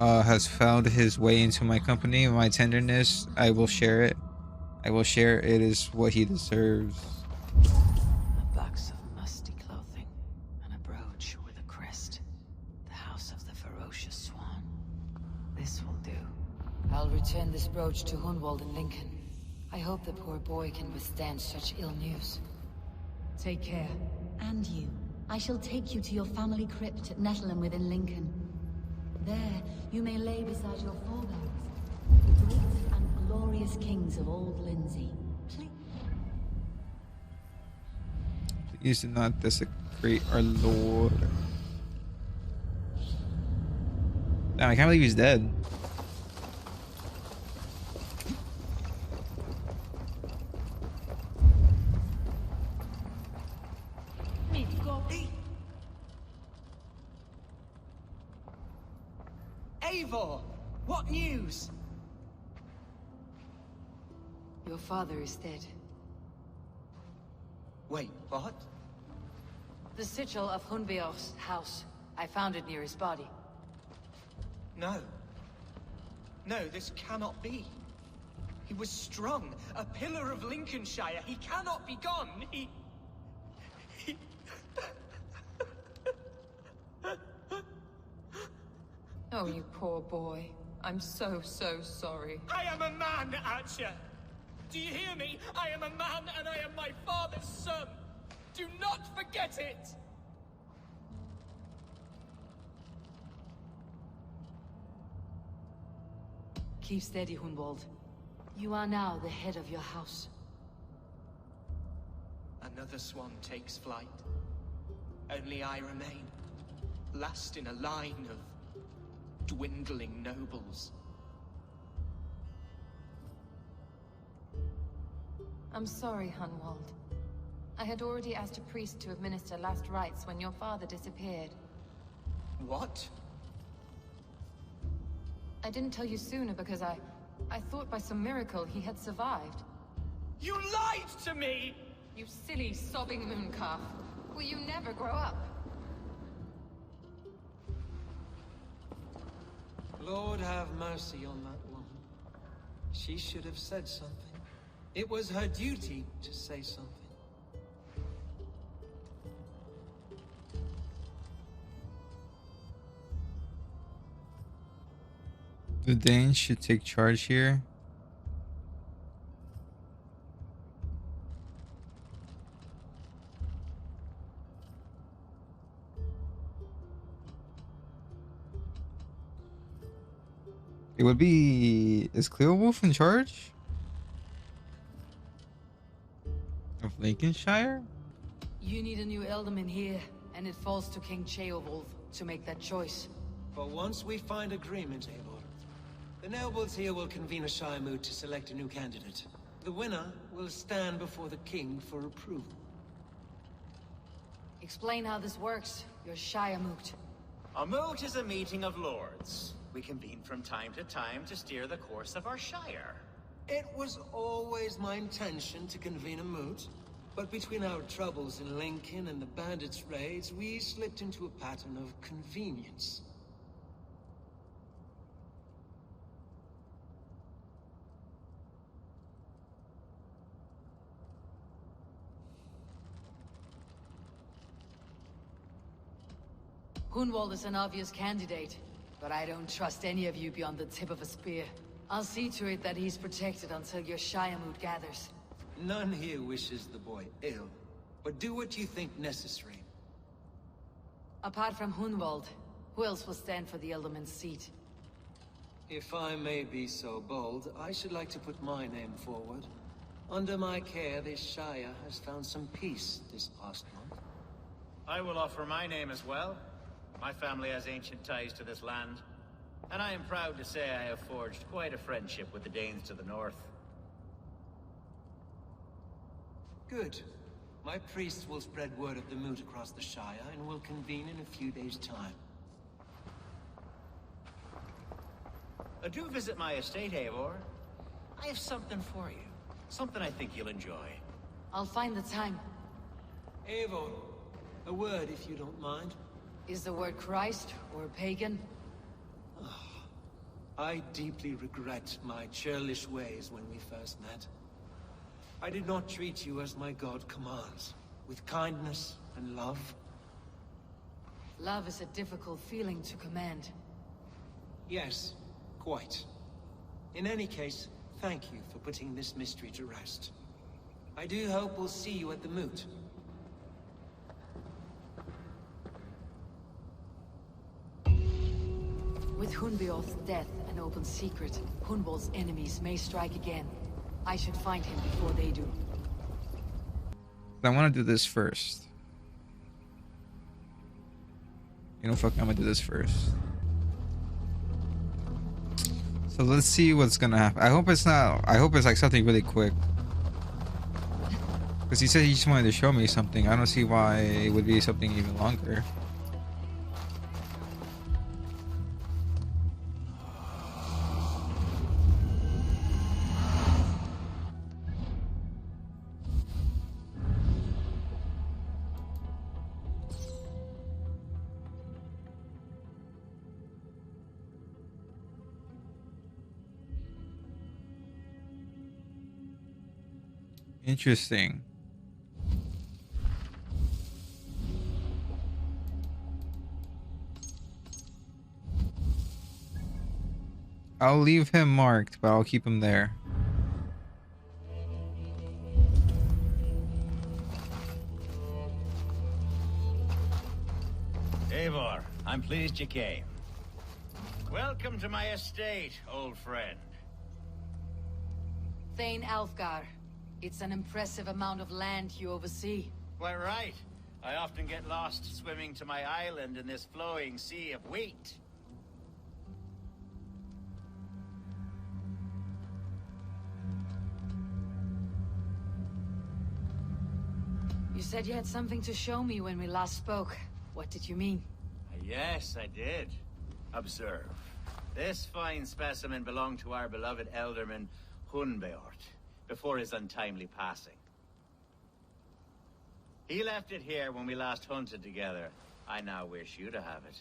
has found his way into my company, my tenderness, I will share it. I will share it is what he deserves. A box of musty clothing and a brooch with a crest. The house of the ferocious swan. This will do. I'll return this brooch to Hunwald in Lincoln. I hope the poor boy can withstand such ill news. Take care. And you. I shall take you to your family crypt at Nettleton within Lincoln. There, you may lay beside your forebears, the great and glorious kings of Old Lindsey. Please do not desecrate our Lord. Damn, I can't believe he's dead. Eivor! What news? Your father is dead. Wait, what? The sigil of Hunbeor's house. I found it near his body. No. No, this cannot be. He was strong, a pillar of Lincolnshire. He cannot be gone. He... Oh, you poor boy. I'm so sorry. I am a man, Archer! Do you hear me? I am a man and I am my father's son! Do not forget it! Keep steady, Hunwald. You are now the head of your house. Another swan takes flight. Only I remain. Last in a line of dwindling nobles. I'm sorry, Hunwald. I had already asked a priest to administer last rites when your father disappeared. What? I didn't tell you sooner because I thought by some miracle he had survived. You lied to me! You silly, sobbing mooncalf. Will you never grow up? Lord have mercy on that woman. She should have said something. It was her duty to say something. The Danes should take charge here. It would be... Is Cleowulf in charge? Of Lincolnshire? You need a new ealdorman here, and it falls to King Ceolwulf to make that choice. But once we find agreement, Eivor, the nobles here will convene a Shire moot to select a new candidate. The winner will stand before the king for approval. Explain how this works, your Shire moot. A moot is a meeting of lords. We convene from time to time to steer the course of our shire. It was always my intention to convene a moot, but between our troubles in Lincoln and the bandits' raids, we slipped into a pattern of convenience. Hunwald is an obvious candidate, but I don't trust any of you beyond the tip of a spear. I'll see to it that he's protected until your Shire moot gathers. None here wishes the boy ill, but do what you think necessary. Apart from Hunwald, who else will stand for the ealdorman's seat? If I may be so bold, I should like to put my name forward. Under my care, this Shire has found some peace this past month. I will offer my name as well. My family has ancient ties to this land, and I am proud to say I have forged quite a friendship with the Danes to the north. Good. My priests will spread word of the moot across the Shire, and will convene in a few days' time. Do visit my estate, Eivor. I have something for you. Something I think you'll enjoy. I'll find the time. Eivor, a word if you don't mind. Is the word Christ or pagan? I deeply regret my churlish ways when we first met. I did not treat you as my god commands, with kindness and love. Love is a difficult feeling to command. Yes, quite. In any case, thank you for putting this mystery to rest. I do hope we'll see you at the moot. With Hunbeoth's death an open secret, Hunwald's enemies may strike again. I should find him before they do. I want to do this first. You know, fuck, I'm gonna do this first. So let's see what's gonna happen. I hope it's like something really quick. Because he said he just wanted to show me something. I don't see why it would be something even longer. Interesting. I'll leave him marked, but I'll keep him there. Eivor, I'm pleased you came. Welcome to my estate, old friend. Thane Alfgar. It's an impressive amount of land you oversee. Quite right. I often get lost swimming to my island in this flowing sea of wheat. You said you had something to show me when we last spoke. What did you mean? Yes, I did. Observe. This fine specimen belonged to our beloved Elderman Hunbeort before his untimely passing. He left it here when we last hunted together. I now wish you to have it.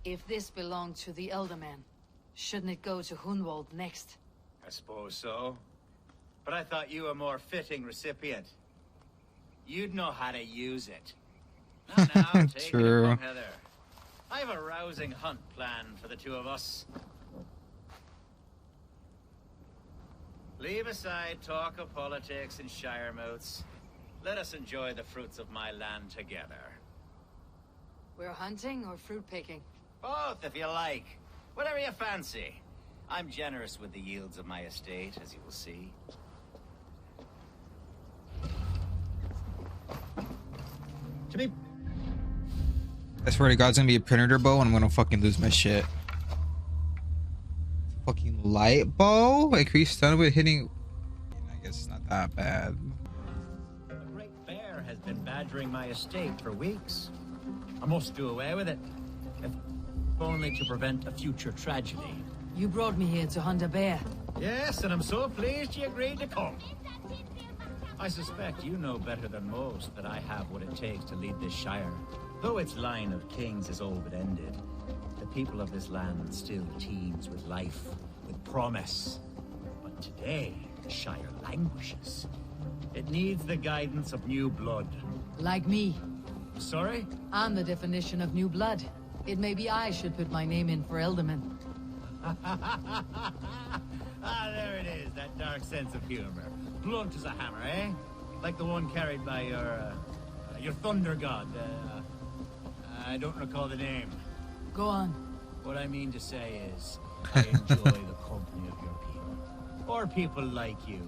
If this belonged to the Elderman, shouldn't it go to Hunwald next? I suppose so. But I thought you a more fitting recipient. You'd know how to use it. Now, take True. it from Heather. I have a rousing hunt planned for the two of us. Leave aside talk of politics and shire moats. Let us enjoy the fruits of my land together. We're hunting or fruit picking? Both, if you like. Whatever you fancy. I'm generous with the yields of my estate, as you will see. To be... I swear to God, it's gonna be a predator bow and I'm gonna fucking lose my shit. Fucking light bow? Increased stun with hitting... I guess it's not that bad. A great bear has been badgering my estate for weeks. I must do away with it. If only to prevent a future tragedy. You brought me here to hunt a bear. Yes, and I'm so pleased you agreed to come. I suspect you know better than most that I have what it takes to lead this shire. Though its line of kings is all but ended, the people of this land still teems with life, with promise. But today, the shire languishes. It needs the guidance of new blood. Like me. Sorry? I'm the definition of new blood. It may be I should put my name in for Elderman. Ah, there it is, that dark sense of humor. Blunt as a hammer, eh? Like the one carried by your thunder god. I don't recall the name. Go on. What I mean to say is, I enjoy the company of your people. Or people like you.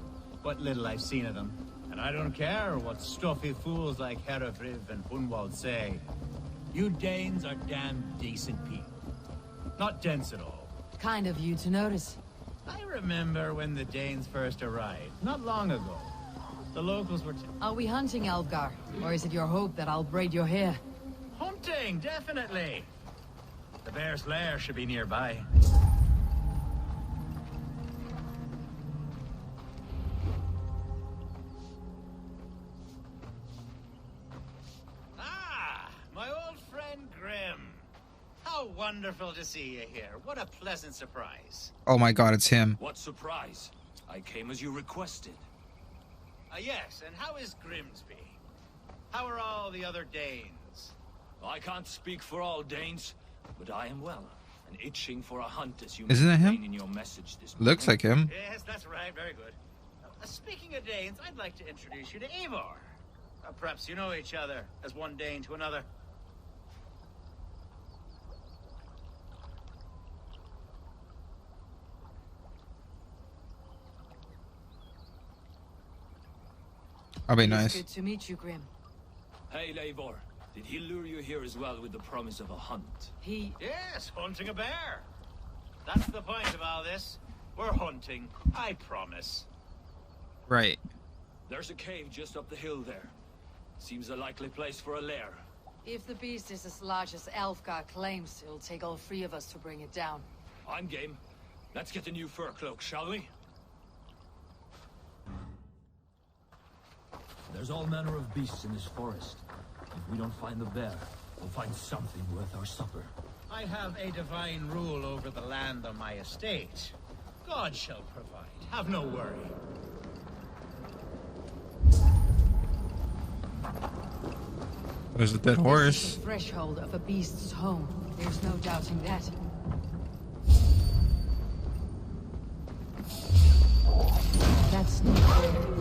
What little I've seen of them. And I don't care what stuffy fools like Herefriv and Hunwald say. You Danes are damn decent people. Not dense at all. Kind of you to notice. I remember when the Danes first arrived, not long ago. The locals were... Are we hunting, Alfgar? Or is it your hope that I'll braid your hair? Hunting, definitely! The bear's lair should be nearby. wonderful to see you here. What a pleasant surprise. Oh my god, it's him. What surprise. I came as you requested. Yes, and how is Grimsby? How are all the other Danes? I can't speak for all Danes, but I am well, and itching for a hunt as you Isn't it him? in your message this Looks like him. Yes, that's right. Very good. Speaking of Danes, I'd like to introduce you to Eivor. Perhaps you know each other as one Dane to another. I'll be It's nice. good to meet you, Grim. Hail, Eivor. Did he lure you here as well with the promise of a hunt? Yes, hunting a bear. That's the point of all this. We're hunting, I promise. Right. There's a cave just up the hill there. Seems a likely place for a lair. If the beast is as large as Elfgar claims, it'll take all three of us to bring it down. I'm game. Let's get the new fur cloak, shall we? There's all manner of beasts in this forest. If we don't find the bear, we'll find something worth our supper. I have a divine rule over the land on my estate. God shall provide. Have no worry. There's a dead This horse. is the threshold of a beast's home. There's no doubting that. That's not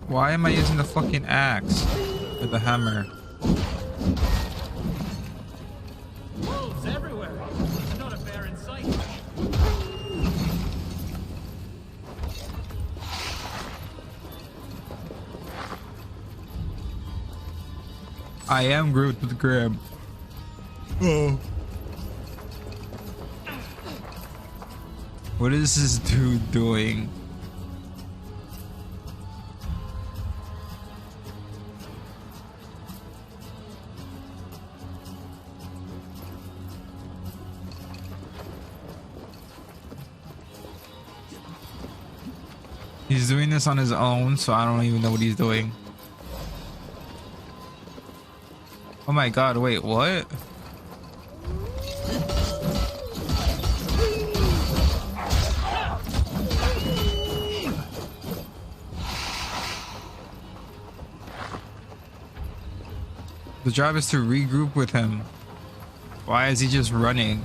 Why am I using the fucking axe with the hammer? Wolves everywhere. And not a bear in sight. I am Groot with Grim. Oh. What is this dude doing? He's doing this on his own, so I don't even know what he's doing. Oh my god, wait, what? The job is to regroup with him. Why is he just running?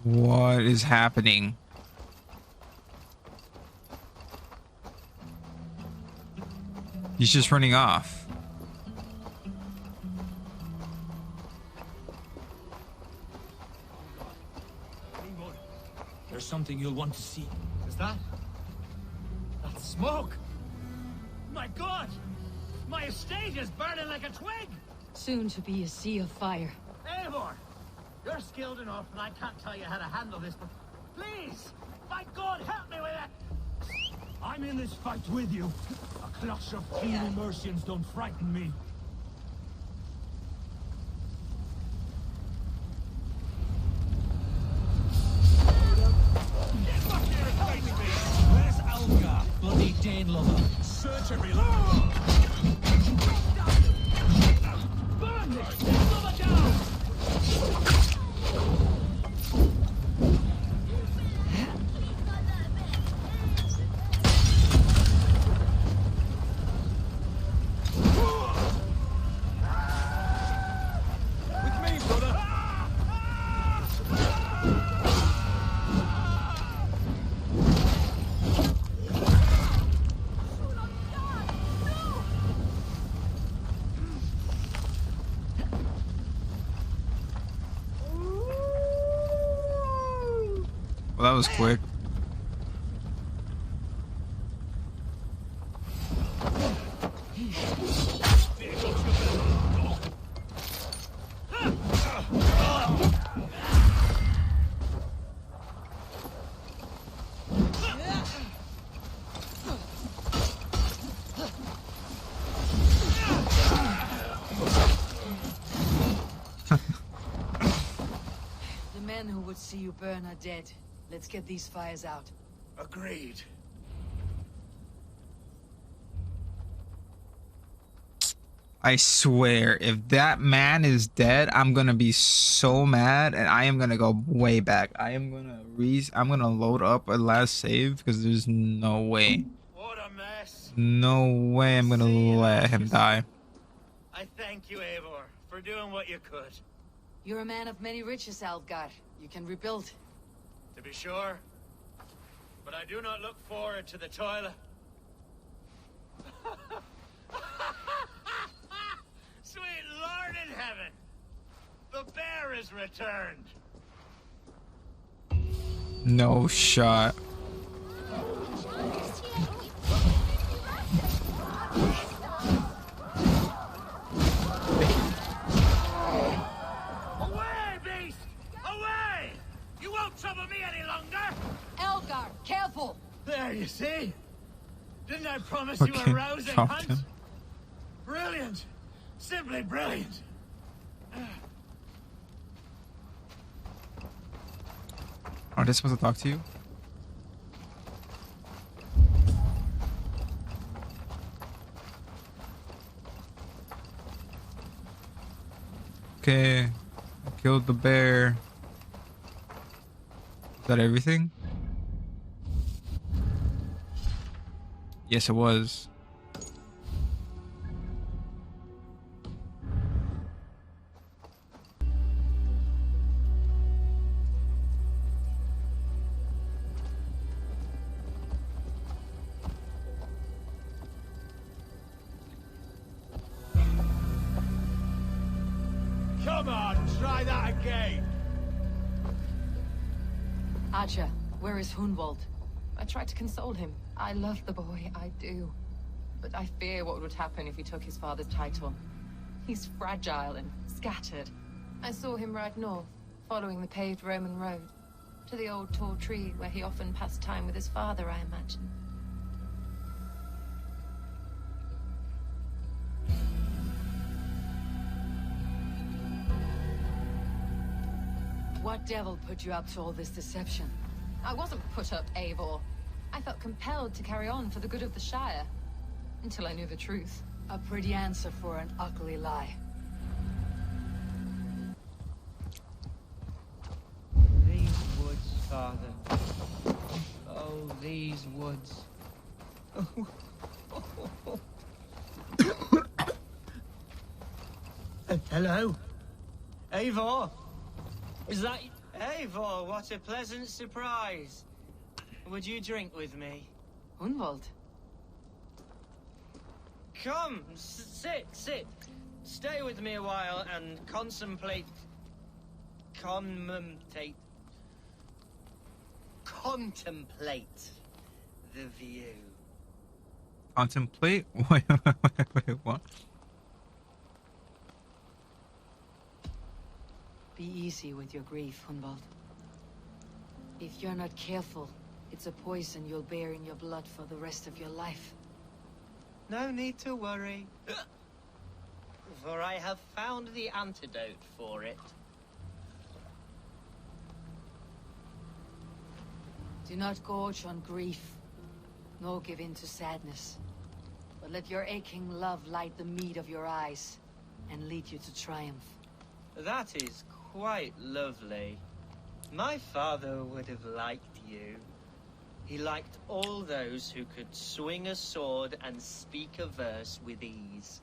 What is happening? He's just running off. There's something you'll want to see. Is that? That's smoke! My God! My estate is burning like a twig! soon to be a sea of fire. Eivor! You're skilled enough, and I can't tell you how to handle this, but please! By God, help me with it! I'm in this fight with you. A clutch of puny Mercians don't frighten me. Where's Algar? Bloody Dane lover. Search every land. Burn this! Lover down! With me, brother. Well, that was quick. men who would see you burn are dead. Let's get these fires out. Agreed. I swear, if that man is dead, I'm gonna be so mad, and I am gonna go way back. I'm gonna load up a last save because there's no way. What a mess. No way I'm gonna let him die. I thank you, Eivor, for doing what you could. You're a man of many riches, Alfgar. You can rebuild. To be sure. But I do not look forward to the toilet. Sweet Lord in heaven! The bear is returned! No shot. Away, beast! Away! You won't trouble me any longer! Elgar, careful! There, you see? Didn't I promise you a Fucking rousing chopped hunt? him. Brilliant! Simply brilliant! Are they supposed to talk to you? Okay, I killed the bear. Is that everything? Yes, it was. Come on, try that again. Aja, where is Hunwald? I tried to console him. I love the boy, I do. But I fear what would happen if he took his father's title. He's fragile and scattered. I saw him ride north, following the paved Roman road. To the old tall tree where he often passed time with his father, I imagine. What devil put you up to all this deception? I wasn't put up, Eivor. I felt compelled to carry on for the good of the Shire. Until I knew the truth. A pretty answer for an ugly lie. These woods, Father. Oh, these woods. Hello? Eivor? Is that... Eivor, what a pleasant surprise. Would you drink with me? Hunwald? Come, sit. Stay with me a while and contemplate... Contemplate the view. Contemplate? Wait, what? Be easy with your grief, Hunwald. If you're not careful, it's a poison you'll bear in your blood for the rest of your life. No need to worry. For I have found the antidote for it. Do not gorge on grief, nor give in to sadness. But let your aching love light the mead of your eyes, and lead you to triumph. That is quite lovely. My father would have liked you. He liked all those who could swing a sword and speak a verse with ease.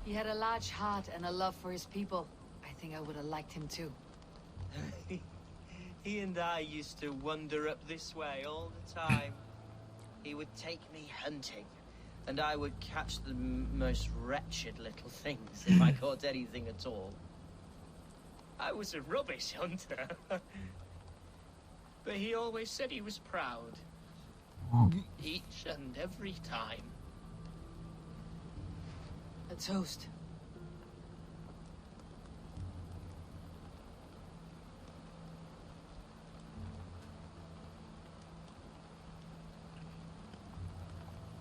He had a large heart and a love for his people. I think I would have liked him too. He and I used to wander up this way all the time. He would take me hunting, and I would catch the most wretched little things if I caught anything at all. I was a rubbish hunter. But he always said he was proud. Each and every time. A toast.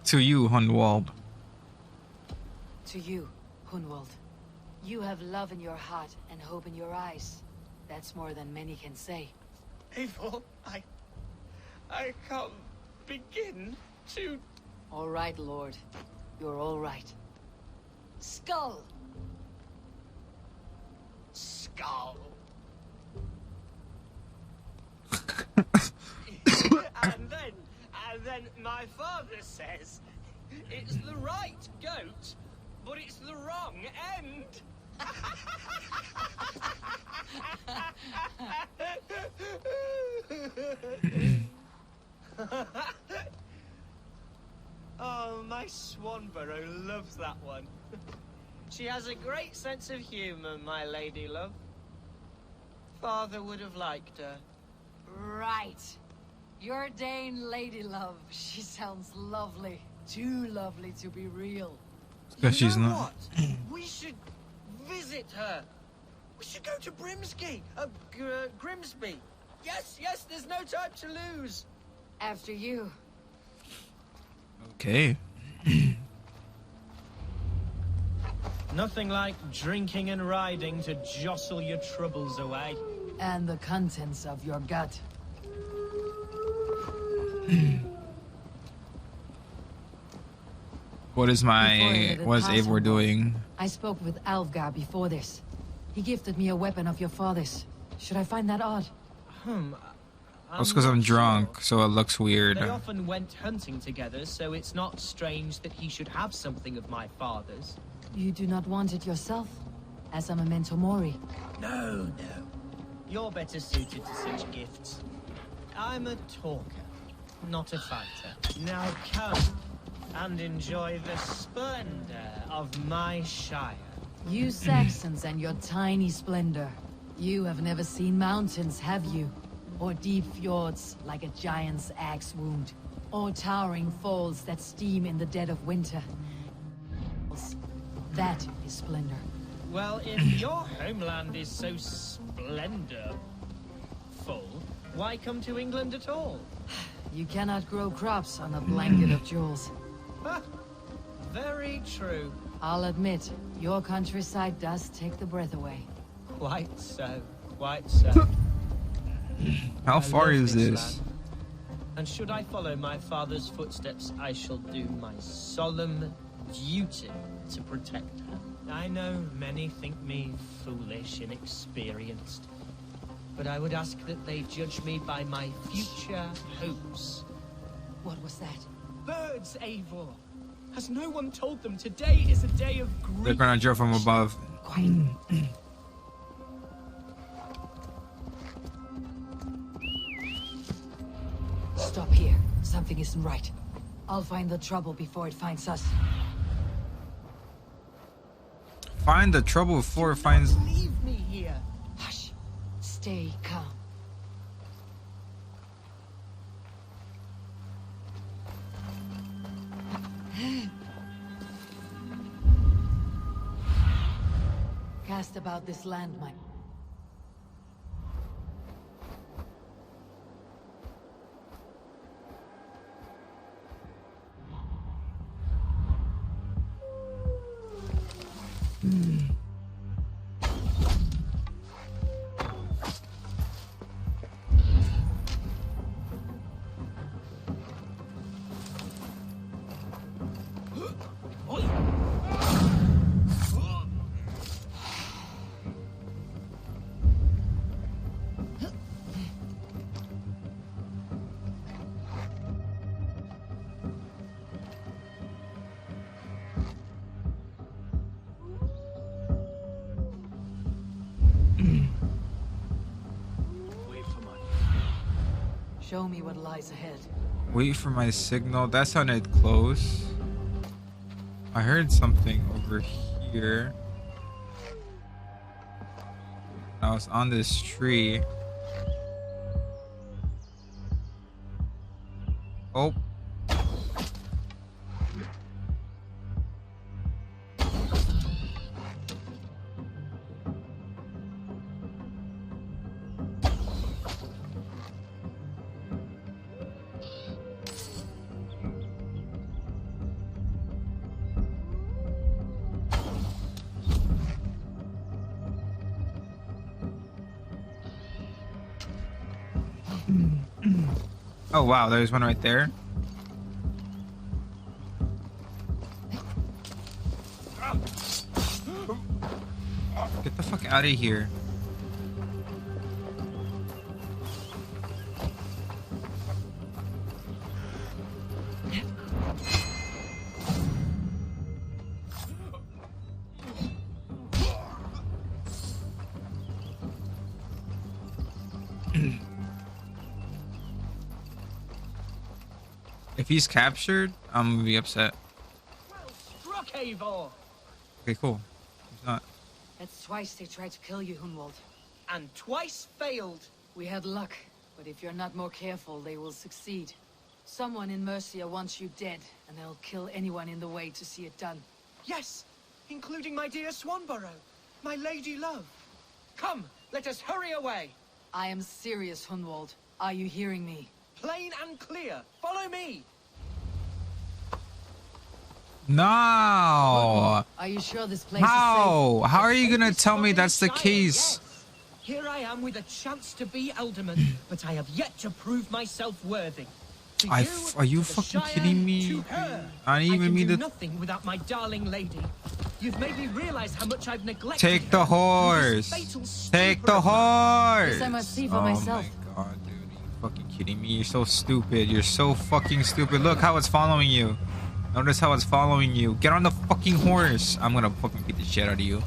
To you, Hunwald. To you, Hunwald. You have love in your heart and hope in your eyes. That's more than many can say. Eivor, I can't begin to... All right, Lord. You're all right. Skull! Skull. and then my father says, it's the right goat, but it's the wrong end. Oh, my Swanborough loves that one. She has a great sense of humor, my lady love. Father would have liked her. Right. Your Dane lady love. She sounds lovely. Too lovely to be real. Because she's You know not. What? We should visit her. We should go to Grimsby. Yes, there's no time to lose. After you. Okay. Nothing like drinking and riding to jostle your troubles away. And the contents of your gut. What is Eivor doing? I spoke with Alfgar before this. He gifted me a weapon of your father's. Should I find that odd? That's because I'm drunk, so it looks weird. They often went hunting together, so it's not strange that he should have something of my father's. You do not want it yourself? As a memento mori? No. You're better suited to such gifts. I'm a talker, not a fighter. Now come and enjoy the splendor of my shire. You Saxons and your tiny splendor. You have never seen mountains, have you? Or deep fjords like a giant's axe wound. Or towering falls that steam in the dead of winter. That is splendor. Well, if your homeland is so splendorful, why come to England at all? You cannot grow crops on a blanket of jewels. Very true. I'll admit, your countryside does take the breath away. Quite so. How far is this? Land. And should I follow my father's footsteps, I shall do my solemn duty to protect her. I know many think me foolish, inexperienced, but I would ask that they judge me by my future hopes. What was that? Birds, Eivor! Has no one told them today is a day of grief? They're gonna jump from above. Quiet. Stop here. Something isn't right. I'll find the trouble before it finds us. Find the trouble before it finds... Leave me here. Hush. Stay calm. Cast about this landmine. Show me what lies ahead. Wait for my signal. That sounded close. I heard something over here. I was on this tree. Oh. Oh wow, there's one right there. Get the fuck out of here. If he's captured, I'm gonna be upset. Struck, Eivor! Okay, cool. He's not. That's twice they tried to kill you, Hunwald. And twice failed. We had luck, but if you're not more careful, they will succeed. Someone in Mercia wants you dead, and they'll kill anyone in the way to see it done. Yes, including my dear Swanborough, my lady love. Come, let us hurry away. I am serious, Hunwald. Are you hearing me? Plain and clear. Follow me. No. Are you sure this place How? is safe? How are you gonna tell me that's the case? Here I am with a chance to be alderman, but I have yet to prove myself worthy. To you, Are you to the fucking Shire, kidding me? to her. I didn't even can mean do to nothing without my darling lady. You've made me realize how much I've neglected. take the her. horse. Take the horse. This I must see for Oh myself. my god, dude. Are you fucking kidding me? You're so stupid. You're so fucking stupid. Look how it's following you. Notice how it's following you. Get on the fucking horse. I'm gonna fucking beat the shit out of you.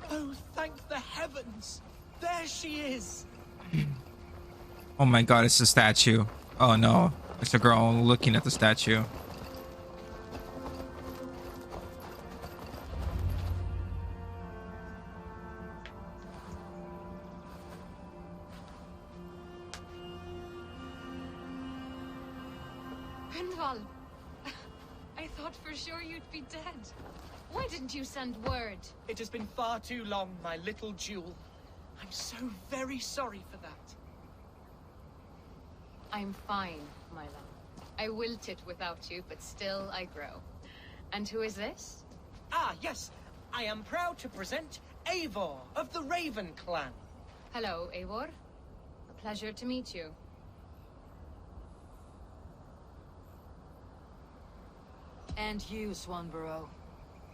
Oh, thank the heavens! There she is! Oh my god, it's a statue. Oh no. It's a girl looking at the statue. Gunvald, I thought for sure you'd be dead. Why didn't you send word? It has been far too long, my little jewel. I'm so very sorry for that. I'm fine, my love. I wilted without you, but still I grow. And who is this? Ah, yes. I am proud to present Eivor of the Raven clan. Hello, Eivor. A pleasure to meet you. And you, Swanborough.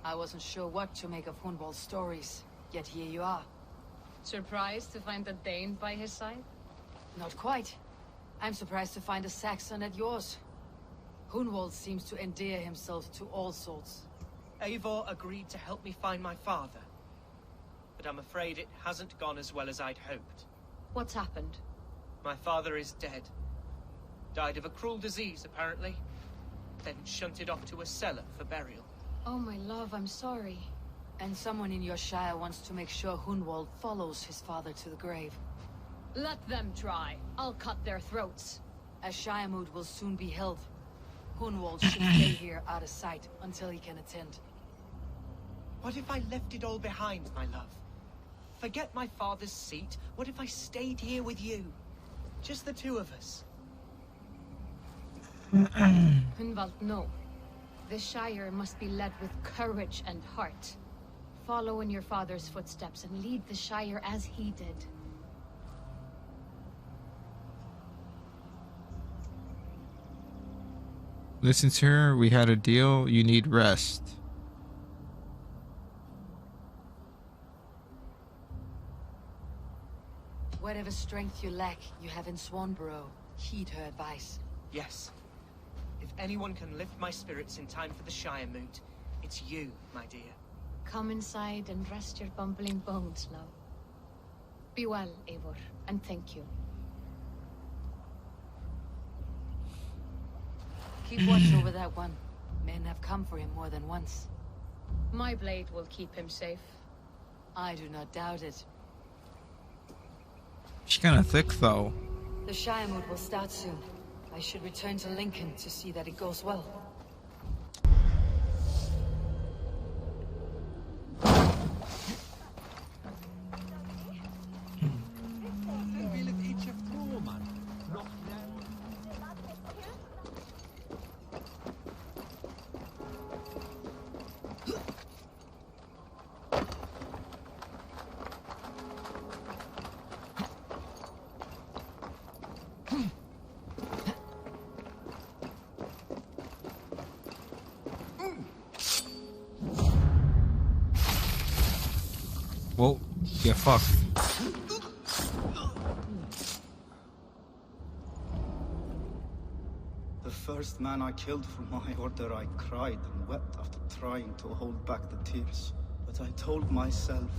I wasn't sure what to make of Hunwald's stories, yet here you are. Surprised to find a Dane by his side? Not quite. I'm surprised to find a Saxon at yours. Hunwald seems to endear himself to all sorts. Eivor agreed to help me find my father. But I'm afraid it hasn't gone as well as I'd hoped. What's happened? My father is dead. Died of a cruel disease, apparently. Then shunted off to a cellar for burial. Oh, my love, I'm sorry. And someone in your shire wants to make sure Hunwald follows his father to the grave. Let them try. I'll cut their throats. A shire moot will soon be held. Hunwald should stay here out of sight until he can attend. What if I left it all behind, my love? Forget my father's seat. What if I stayed here with you? Just the two of us. Hunwald, no. The Shire must be led with courage and heart. Follow in your father's footsteps and lead the Shire as he did. Listen to her. We had a deal. You need rest. Whatever strength you lack, you have in Swanborough. Heed her advice. Yes. If anyone can lift my spirits in time for the Shire moot, it's you, my dear. Come inside and rest your bumbling bones, love. Be well, Eivor, and thank you. Keep watch over that one. Men have come for him more than once. My blade will keep him safe. I do not doubt it. She's kind of thick, though. The Shire moot will start soon. I should return to Lincoln to see that it goes well. Whoa, get fucked. The first man I killed for my order, I cried and wept after trying to hold back the tears. But I told myself,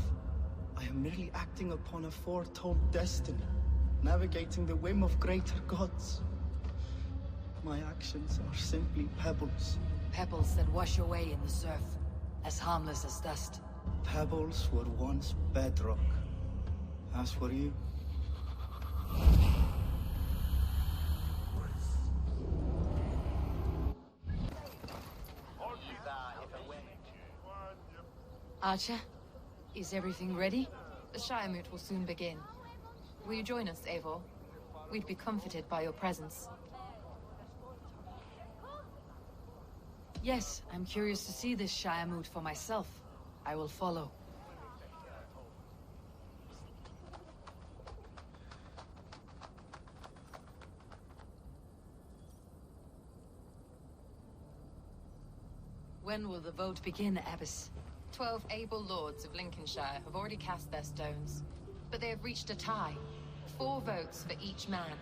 I am merely acting upon a foretold destiny, navigating the whim of greater gods. My actions are simply pebbles. Pebbles that wash away in the surf, as harmless as dust. Pebbles were once bedrock, as were you. Archer, is everything ready? The Shire Moot will soon begin. Will you join us, Eivor? We'd be comforted by your presence. Yes, I'm curious to see this Shire Moot for myself. I will follow. When will the vote begin, Abbess? 12 able lords of Lincolnshire have already cast their stones, but they have reached a tie. 4 votes for each man.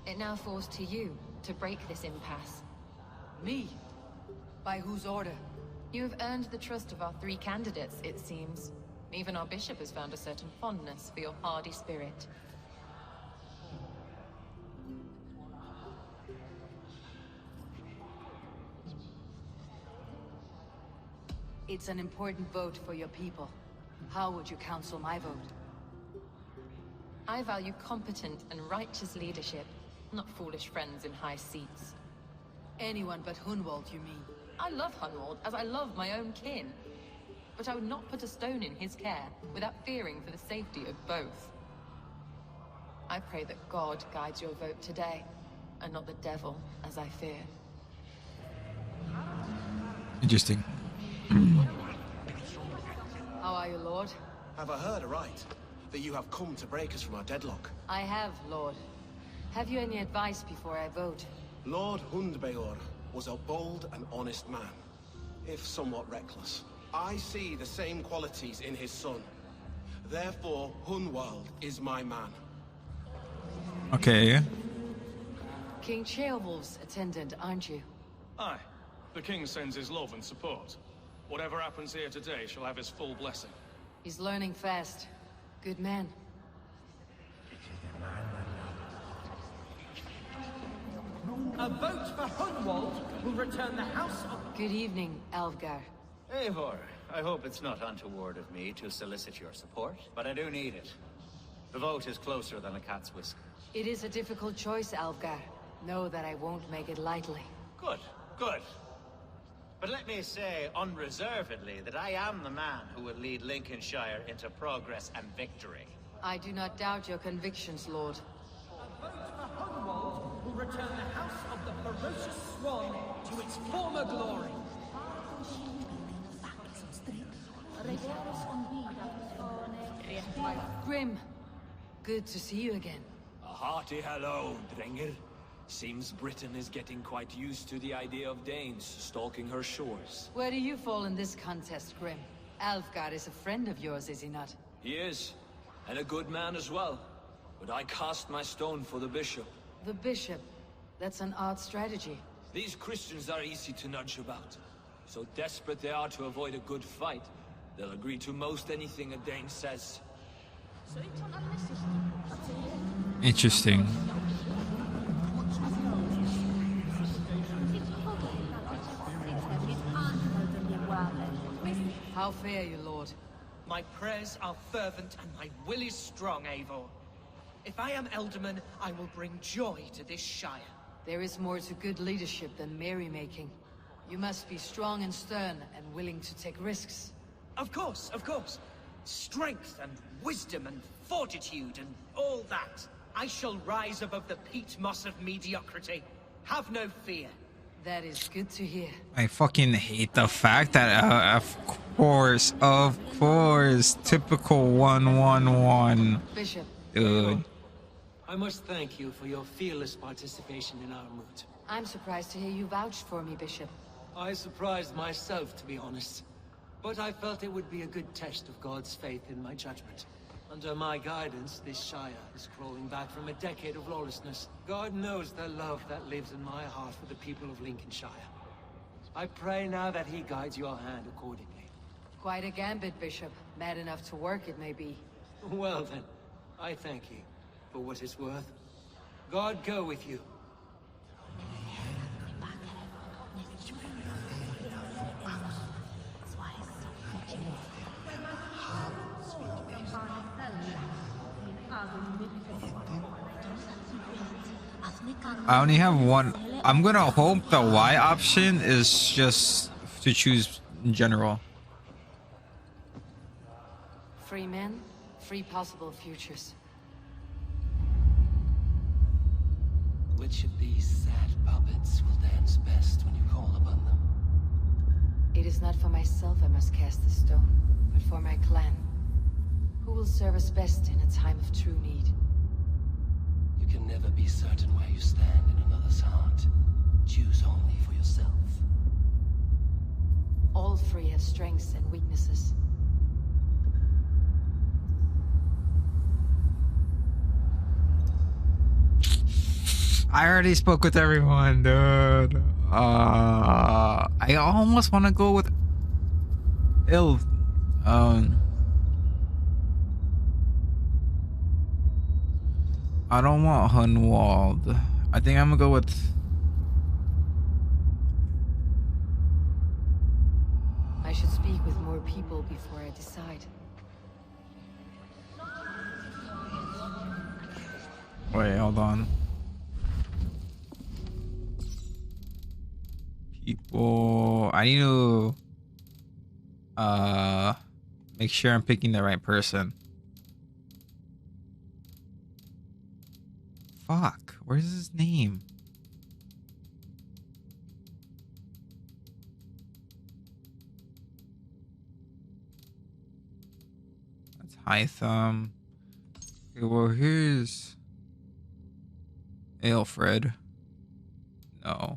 It now falls to you to break this impasse. Me? By whose order? You have earned the trust of our 3 candidates, it seems. Even our bishop has found a certain fondness for your hardy spirit. It's an important vote for your people. How would you counsel my vote? I value competent and righteous leadership, not foolish friends in high seats. Anyone but Hunwald, you mean? I love Hunwald, as I love my own kin. But I would not put a stone in his care without fearing for the safety of both. I pray that God guides your vote today, and not the devil, as I fear. Interesting. How are you, Lord? Have I heard aright that you have come to break us from our deadlock? I have, Lord. Have you any advice before I vote? Lord Hundbeor was a bold and honest man, if somewhat reckless. I see the same qualities in his son. Therefore, Hunwald is my man. Okay. King Ceolwulf's attendant, aren't you? Aye. The king sends his love and support. Whatever happens here today shall have his full blessing. He's learning fast. Good man. A vote for Hunwald will return the house of... Good evening, Alvgar. Eivor, I hope it's not untoward of me to solicit your support, but I do need it. The vote is closer than a cat's whisker. It is a difficult choice, Alvgar. Know that I won't make it lightly. Good, good. But let me say unreservedly that I am the man who will lead Lincolnshire into progress and victory. I do not doubt your convictions, Lord. A vote for Hunwald will return the house of the ferocious swan to its former glory. Grim, good to see you again. A hearty hello, Drenger. Seems Britain is getting quite used to the idea of Danes stalking her shores. Where do you fall in this contest, Grim? Alfgar is a friend of yours, is he not? He is, and a good man as well. But I cast my stone for the bishop. The bishop? That's an odd strategy. These Christians are easy to nudge about. So desperate they are to avoid a good fight, they'll agree to most anything a Dane says. Interesting. How fare you, Lord? My prayers are fervent and my will is strong, Eivor. If I am Elderman, I will bring joy to this Shire. There is more to good leadership than merrymaking. You must be strong and stern and willing to take risks. Of course, of course. Strength and wisdom and fortitude and all that. I shall rise above the peat moss of mediocrity. Have no fear. That is good to hear. I fucking hate the fact that, of course, typical 111. Bishop. Dude. I must thank you for your fearless participation in our moot. I'm surprised to hear you vouched for me, Bishop. I surprised myself, to be honest. But I felt it would be a good test of God's faith in my judgment. Under my guidance, this Shire is crawling back from a decade of lawlessness. God knows the love that lives in my heart for the people of Lincolnshire. I pray now that he guides your hand accordingly. Quite a gambit, Bishop. Mad enough to work, it may be. Well then, I thank you for what it's worth. God go with you. I only have one. I'm gonna hope the Y option is just to choose in general. Free men, free possible futures. Which of these sad puppets will dance best when you call upon them? It is not for myself I must cast the stone, but for my clan. Who will serve us best in a time of true need? You can never be certain where you stand in another's heart. Choose only for yourself. All three have strengths and weaknesses. I already spoke with everyone, dude. I almost want to go with Ill. I don't want Hunwald. I think I'm gonna go with. I should speak with more people before I decide. Wait, hold on. People, I need to make sure I'm picking the right person. Fuck, where's his name? That's Hytham. Okay, well, here's Aelfred. No.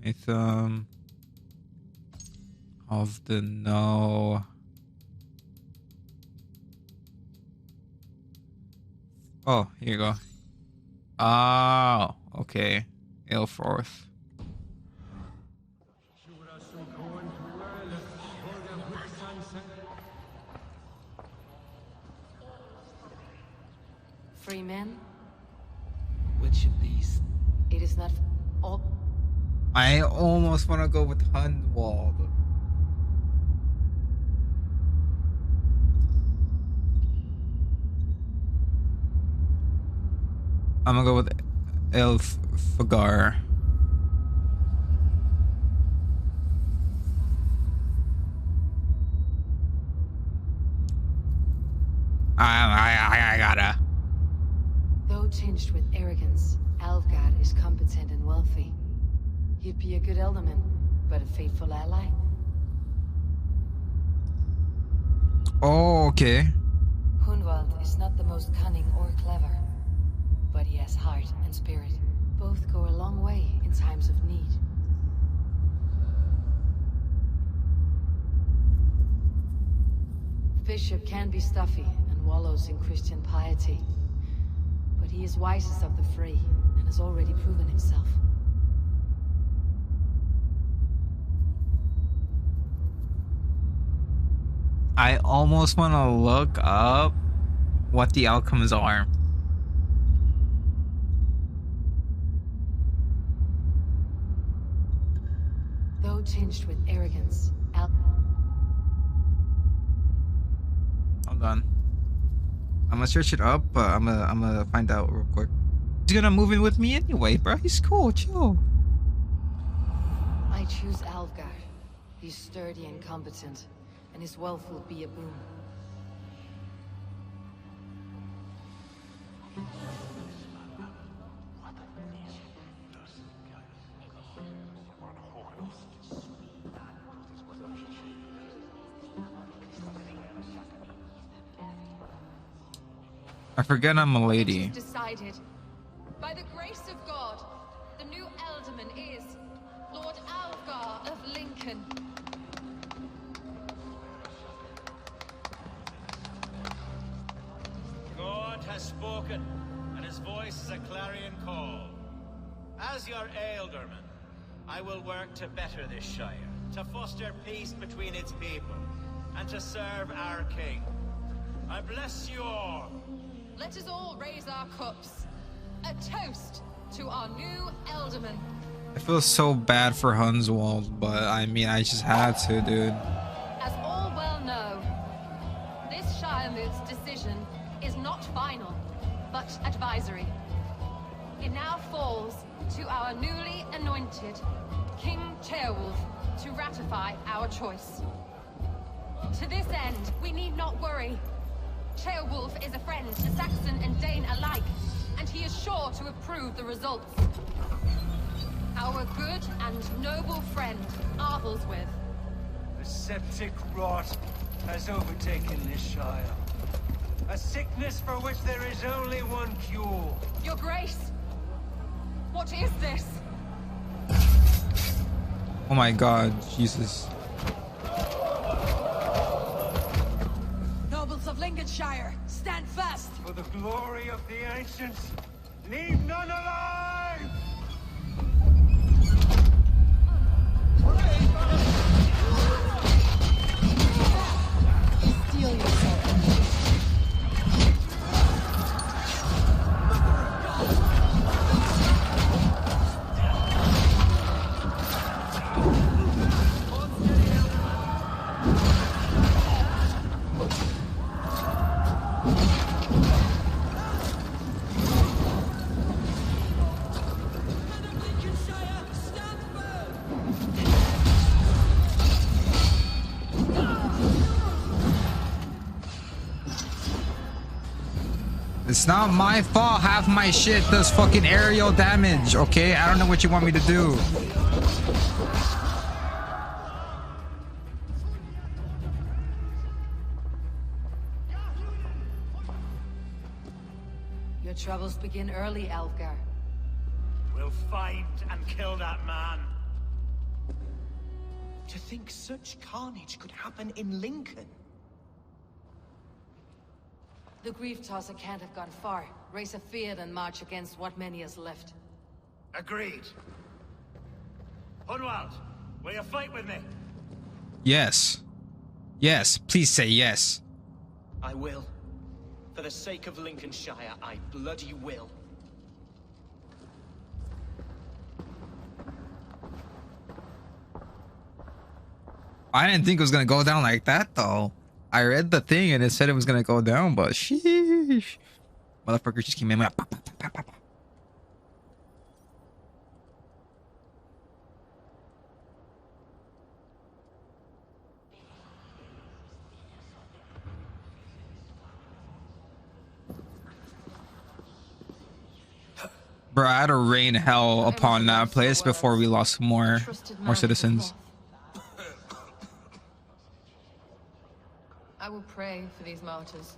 Hytham. Of the no. Oh, here you go. Oh, okay. Aelforth. Free men? Which of these? It is not all. I almost want to go with Hunwald. I'm gonna go with Elfgar. I gotta. Though tinged with arrogance, Alvgard is competent and wealthy. He'd be a good elderman, but a faithful ally. Oh, okay. Hunwald is not the most cunning or clever, but he has heart and spirit. Both go a long way in times of need. Bishop can be stuffy and wallows in Christian piety, but he is wisest of the three and has already proven himself. I almost want to look up what the outcomes are. Though tinged with arrogance, Hold on. I'm gonna search it up, but I'm gonna find out real quick. He's gonna move in with me anyway, bro. He's cool, chill. I choose Alvgard. He's sturdy and competent, and his wealth will be a boon. I forget I'm a lady. Decided. By the grace of God, the new Alderman is Lord Alvgard. Algar of Lincoln. God has spoken, and his voice is a clarion call. As your ealdorman, I will work to better this shire, to foster peace between its people, and to serve our king. I bless you all. Let us all raise our cups. A toast to our new ealdorman. I feel so bad for Hunswald, but I mean, I just had to, dude. As all well know, this Shiremoot's decision is not final, but advisory. It now falls to our newly anointed King Ceolwulf to ratify our choice. To this end, we need not worry. Ceolwulf is a friend to Saxon and Dane alike, and he is sure to approve the results. Our good and noble friend, Arthelswith. The septic rot has overtaken this shire. A sickness for which there is only one cure. Your Grace! What is this? Oh my god, Jesus. Nobles of Lincolnshire, stand fast! For the glory of the ancients, leave none alive! Steel yourself. It's not my fault half my shit does fucking aerial damage, okay? I don't know what you want me to do. Your troubles begin early, Algar. We'll find and kill that man. To think such carnage could happen in Lincoln. The grief tosser can't have gone far. Raise a fear and march against what many is left. Agreed. Hunwald, will you fight with me? Yes. Yes, please say yes. I will. For the sake of Lincolnshire, I bloody will. I didn't think it was gonna go down like that though. I read the thing and it said it was gonna go down, but sheesh. Motherfucker just came in like, pop, pop, pop, pop, pop. Bro, I had to rain hell upon that place before we lost more citizens. I will pray for these martyrs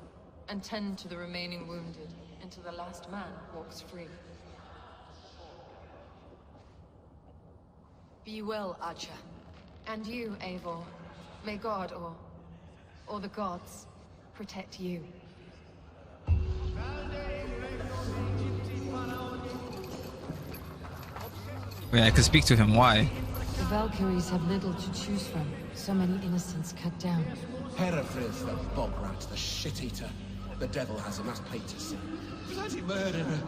and tend to the remaining wounded until the last man walks free. Be well, Archer. And you, Eivor. May God or the gods protect you. Wait, I could speak to him. Why? The Valkyries have little to choose from. So many innocents cut down. Herefrith, the bog rat, the shit-eater. The devil has him, that's plain to see. Bloody murderer.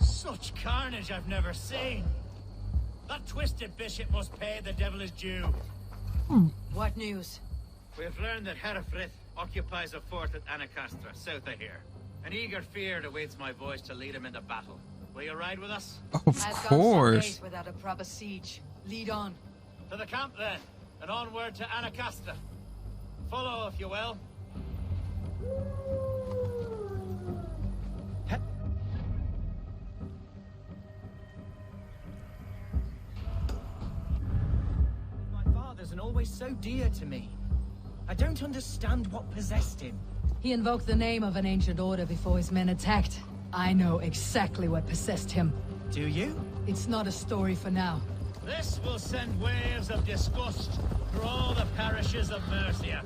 Such carnage I've never seen. That twisted bishop must pay the devil his due. What news? We have learned that Herefrith occupies a fort at Anacastra, south of here. An eager fear awaits my voice to lead him into battle. Will you ride with us? Of I've course. gone some days without a proper siege. Lead on. To the camp then, and onward to Anacastra. Follow, if you will. My father's and always so dear to me. I don't understand what possessed him. He invoked the name of an ancient order before his men attacked. I know exactly what possessed him. Do you? It's not a story for now. This will send waves of disgust through all the parishes of Mercia.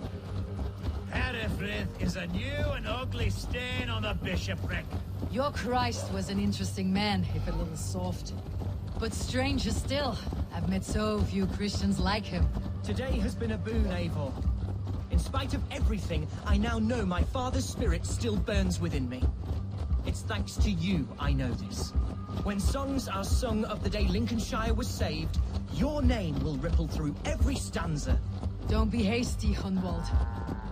Herefrith is a new and ugly stain on the bishopric. Your Christ was an interesting man, if a little soft. But stranger still, I've met so few Christians like him. Today has been a boon, Eivor. In spite of everything, I now know my father's spirit still burns within me. It's thanks to you I know this. When songs are sung of the day Lincolnshire was saved, your name will ripple through every stanza. Don't be hasty, Hunwald.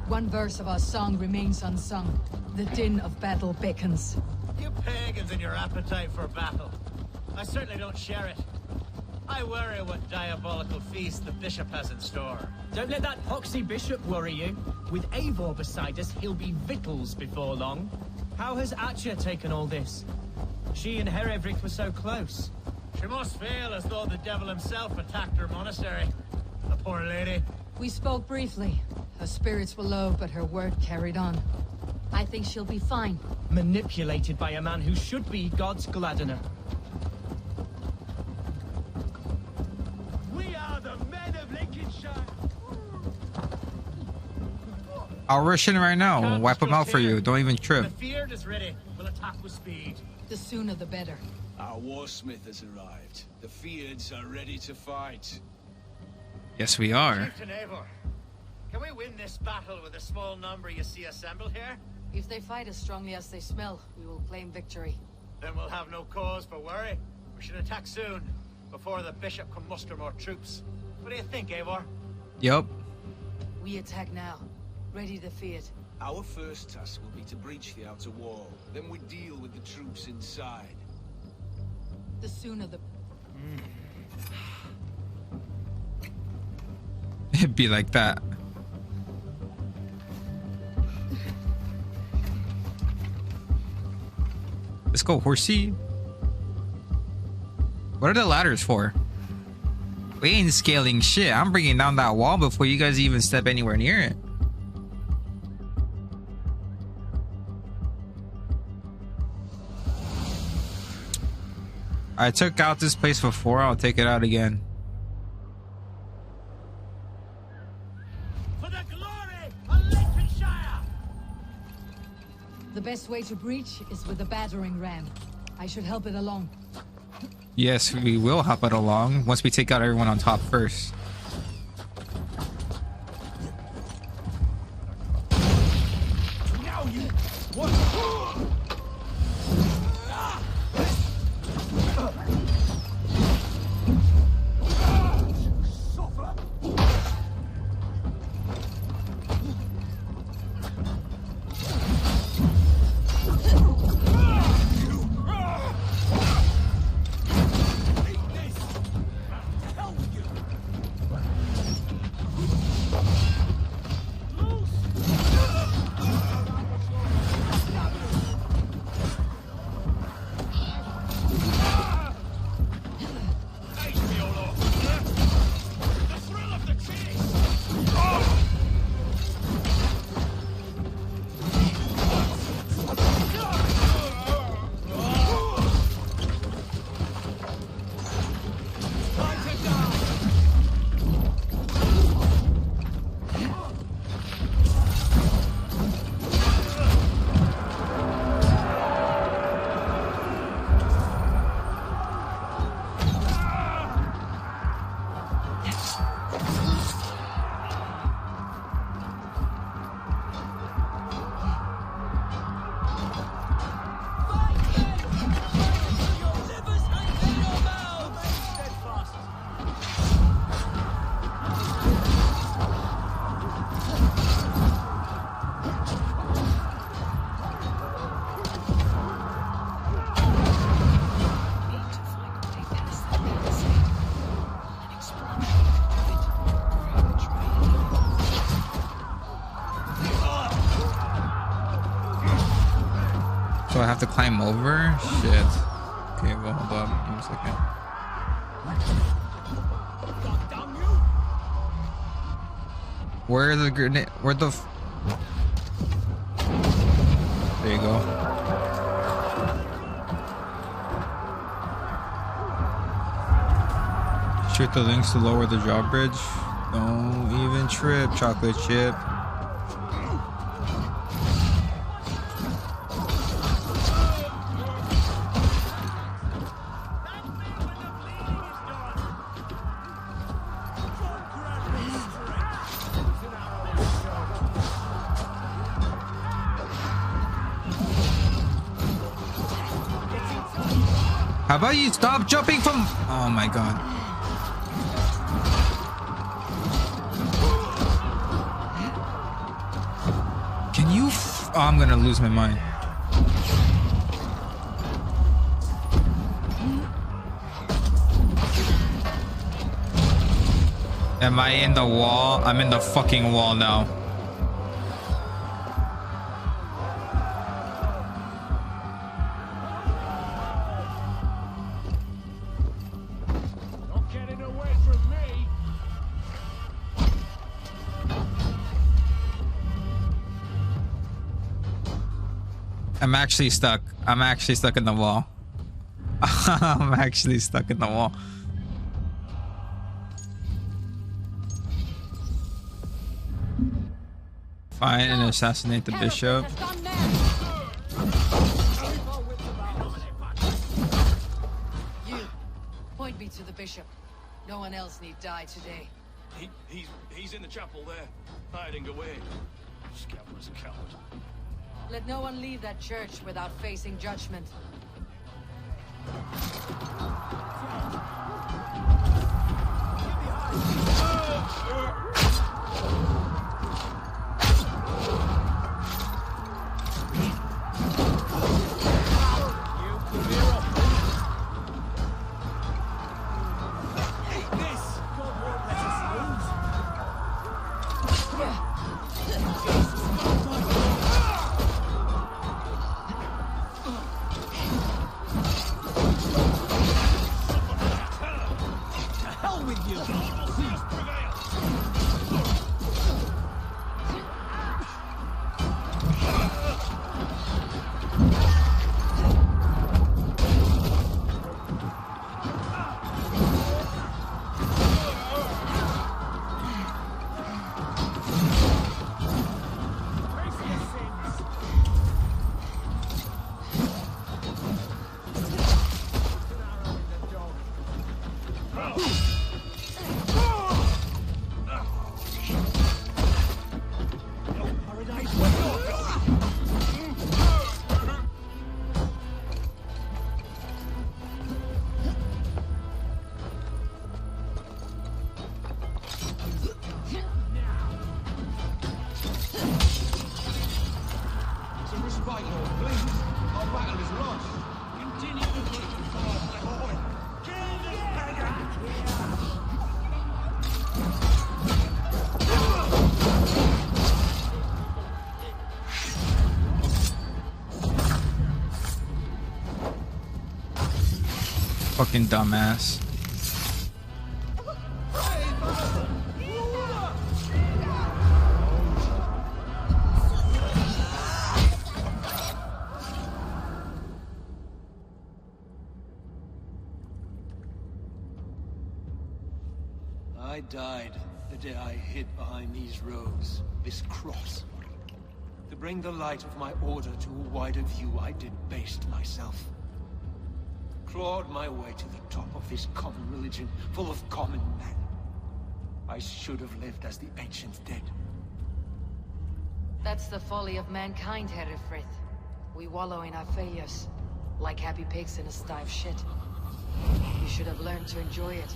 One verse of our song remains unsung. The din of battle beckons. You pagans and your appetite for battle. I certainly don't share it. I worry what diabolical feast the bishop has in store. Don't let that poxy bishop worry you. With Eivor beside us, he'll be victuals before long. How has Atcha taken all this? She and Herevric were so close. She must feel as though the devil himself attacked her monastery. The poor lady. We spoke briefly. Her spirits were low, but her word carried on. I think she'll be fine. Manipulated by a man who should be God's gladdener. We are the men of Lincolnshire. I'll rush in right now. We'll wipe them out for you. Don't even trip. The Feared is ready. We'll attack with speed. The sooner the better. Our warsmith has arrived. The Feards are ready to fight. Yes, we are. Chieftain Eivor, can we win this battle with the small number you see assembled here? If they fight as strongly as they smell, we will claim victory. Then we'll have no cause for worry. We should attack soon, before the bishop can muster more troops. What do you think, Eivor? Yup. We attack now. Ready to fight. Our first task will be to breach the outer wall. Then we deal with the troops inside. The sooner the... It'd be like that. Let's go, horsey. What are the ladders for? We ain't scaling shit. I'm bringing down that wall before you guys even step anywhere near it. I took out this place before. I'll take it out again. For the glory of Lincolnshire! The best way to breach is with a battering ram. I should help it along. Yes, we will help it along once we take out everyone on top first. Now you... What? So I have to climb over? Shit. Okay, well, hold up. Give me a second. Where are the grenade? Where the... There you go. Shoot the links to lower the drawbridge. Don't even trip, chocolate chip. How about you stop jumping from... Oh my god. Can you... Oh, I'm gonna lose my mind. Am I in the wall? I'm in the fucking wall now. I'm actually stuck. I'm actually stuck in the wall. I'm actually stuck in the wall. Find and assassinate the bishop. You, point me to the bishop. No one else need die today. He's in the chapel there, hiding away. Scoundrel's a coward. Let no one leave that church without facing judgment. Fucking dumbass. I died the day I hid behind these robes, this cross. To bring the light of my order to a wider view, I debased myself. Clawed my way to the top of this common religion, full of common men. I should have lived as the ancients did. That's the folly of mankind, Herefrith. We wallow in our failures, like happy pigs in a sty of shit. You should have learned to enjoy it.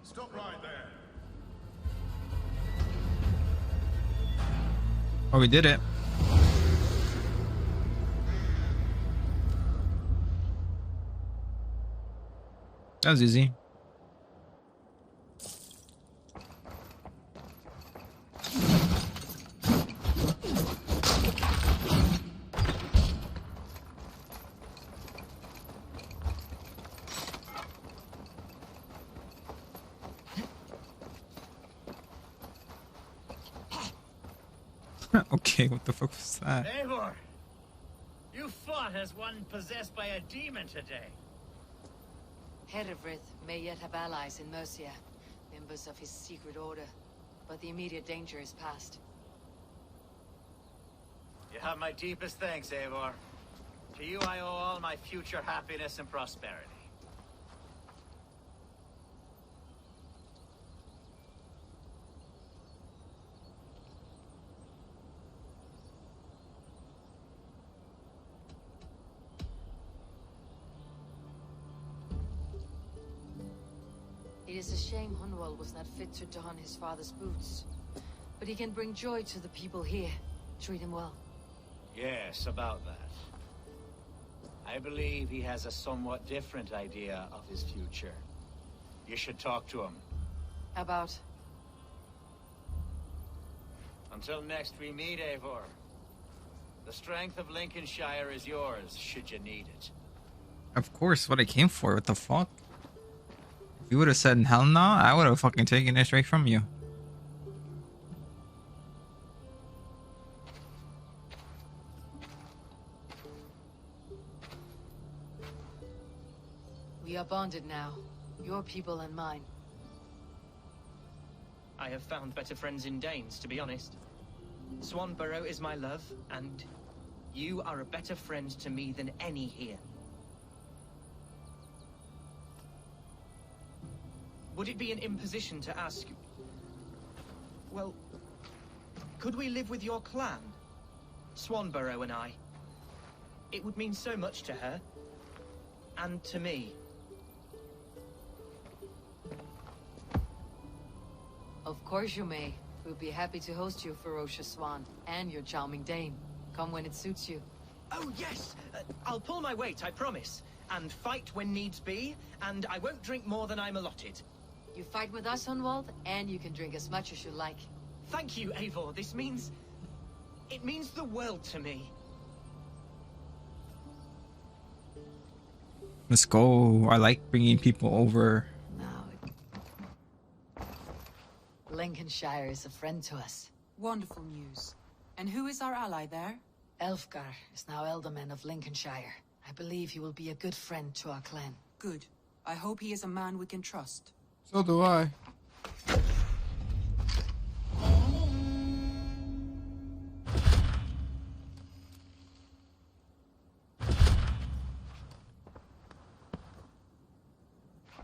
Stop right there. Oh, we did it. That was easy. Okay, what the fuck was that? Eivor! You fought as one possessed by a demon today. Herewrith may yet have allies in Mercia, members of his secret order, but the immediate danger is past. You have my deepest thanks, Eivor. To you I owe all my future happiness and prosperity. It is a shame Hunwald was not fit to don his father's boots. But he can bring joy to the people here. Treat him well. Yes, about that. I believe he has a somewhat different idea of his future. You should talk to him. About? Until next we meet, Eivor. The strength of Lincolnshire is yours, should you need it. Of course, what I came for. What the fuck? If you would have said hell no, I would have fucking taken it straight from you. We are bonded now. Your people and mine. I have found better friends in Danes, to be honest. Swanborough is my love, and you are a better friend to me than any here. Would it be an imposition to ask... Well, could we live with your clan? Swanborough and I. It would mean so much to her. And to me. Of course you may. We'll be happy to host you, ferocious swan, and your charming dame. Come when it suits you. Oh, yes! I'll pull my weight, I promise. And fight when needs be, and I won't drink more than I'm allotted. You fight with us, Hunwald, and you can drink as much as you like. Thank you, Eivor. This means... it means the world to me. Let's go. I like bringing people over. Lincolnshire is a friend to us. Wonderful news. And who is our ally there? Elfgar is now Ealdorman of Lincolnshire. I believe he will be a good friend to our clan. Good. I hope he is a man we can trust. So do I.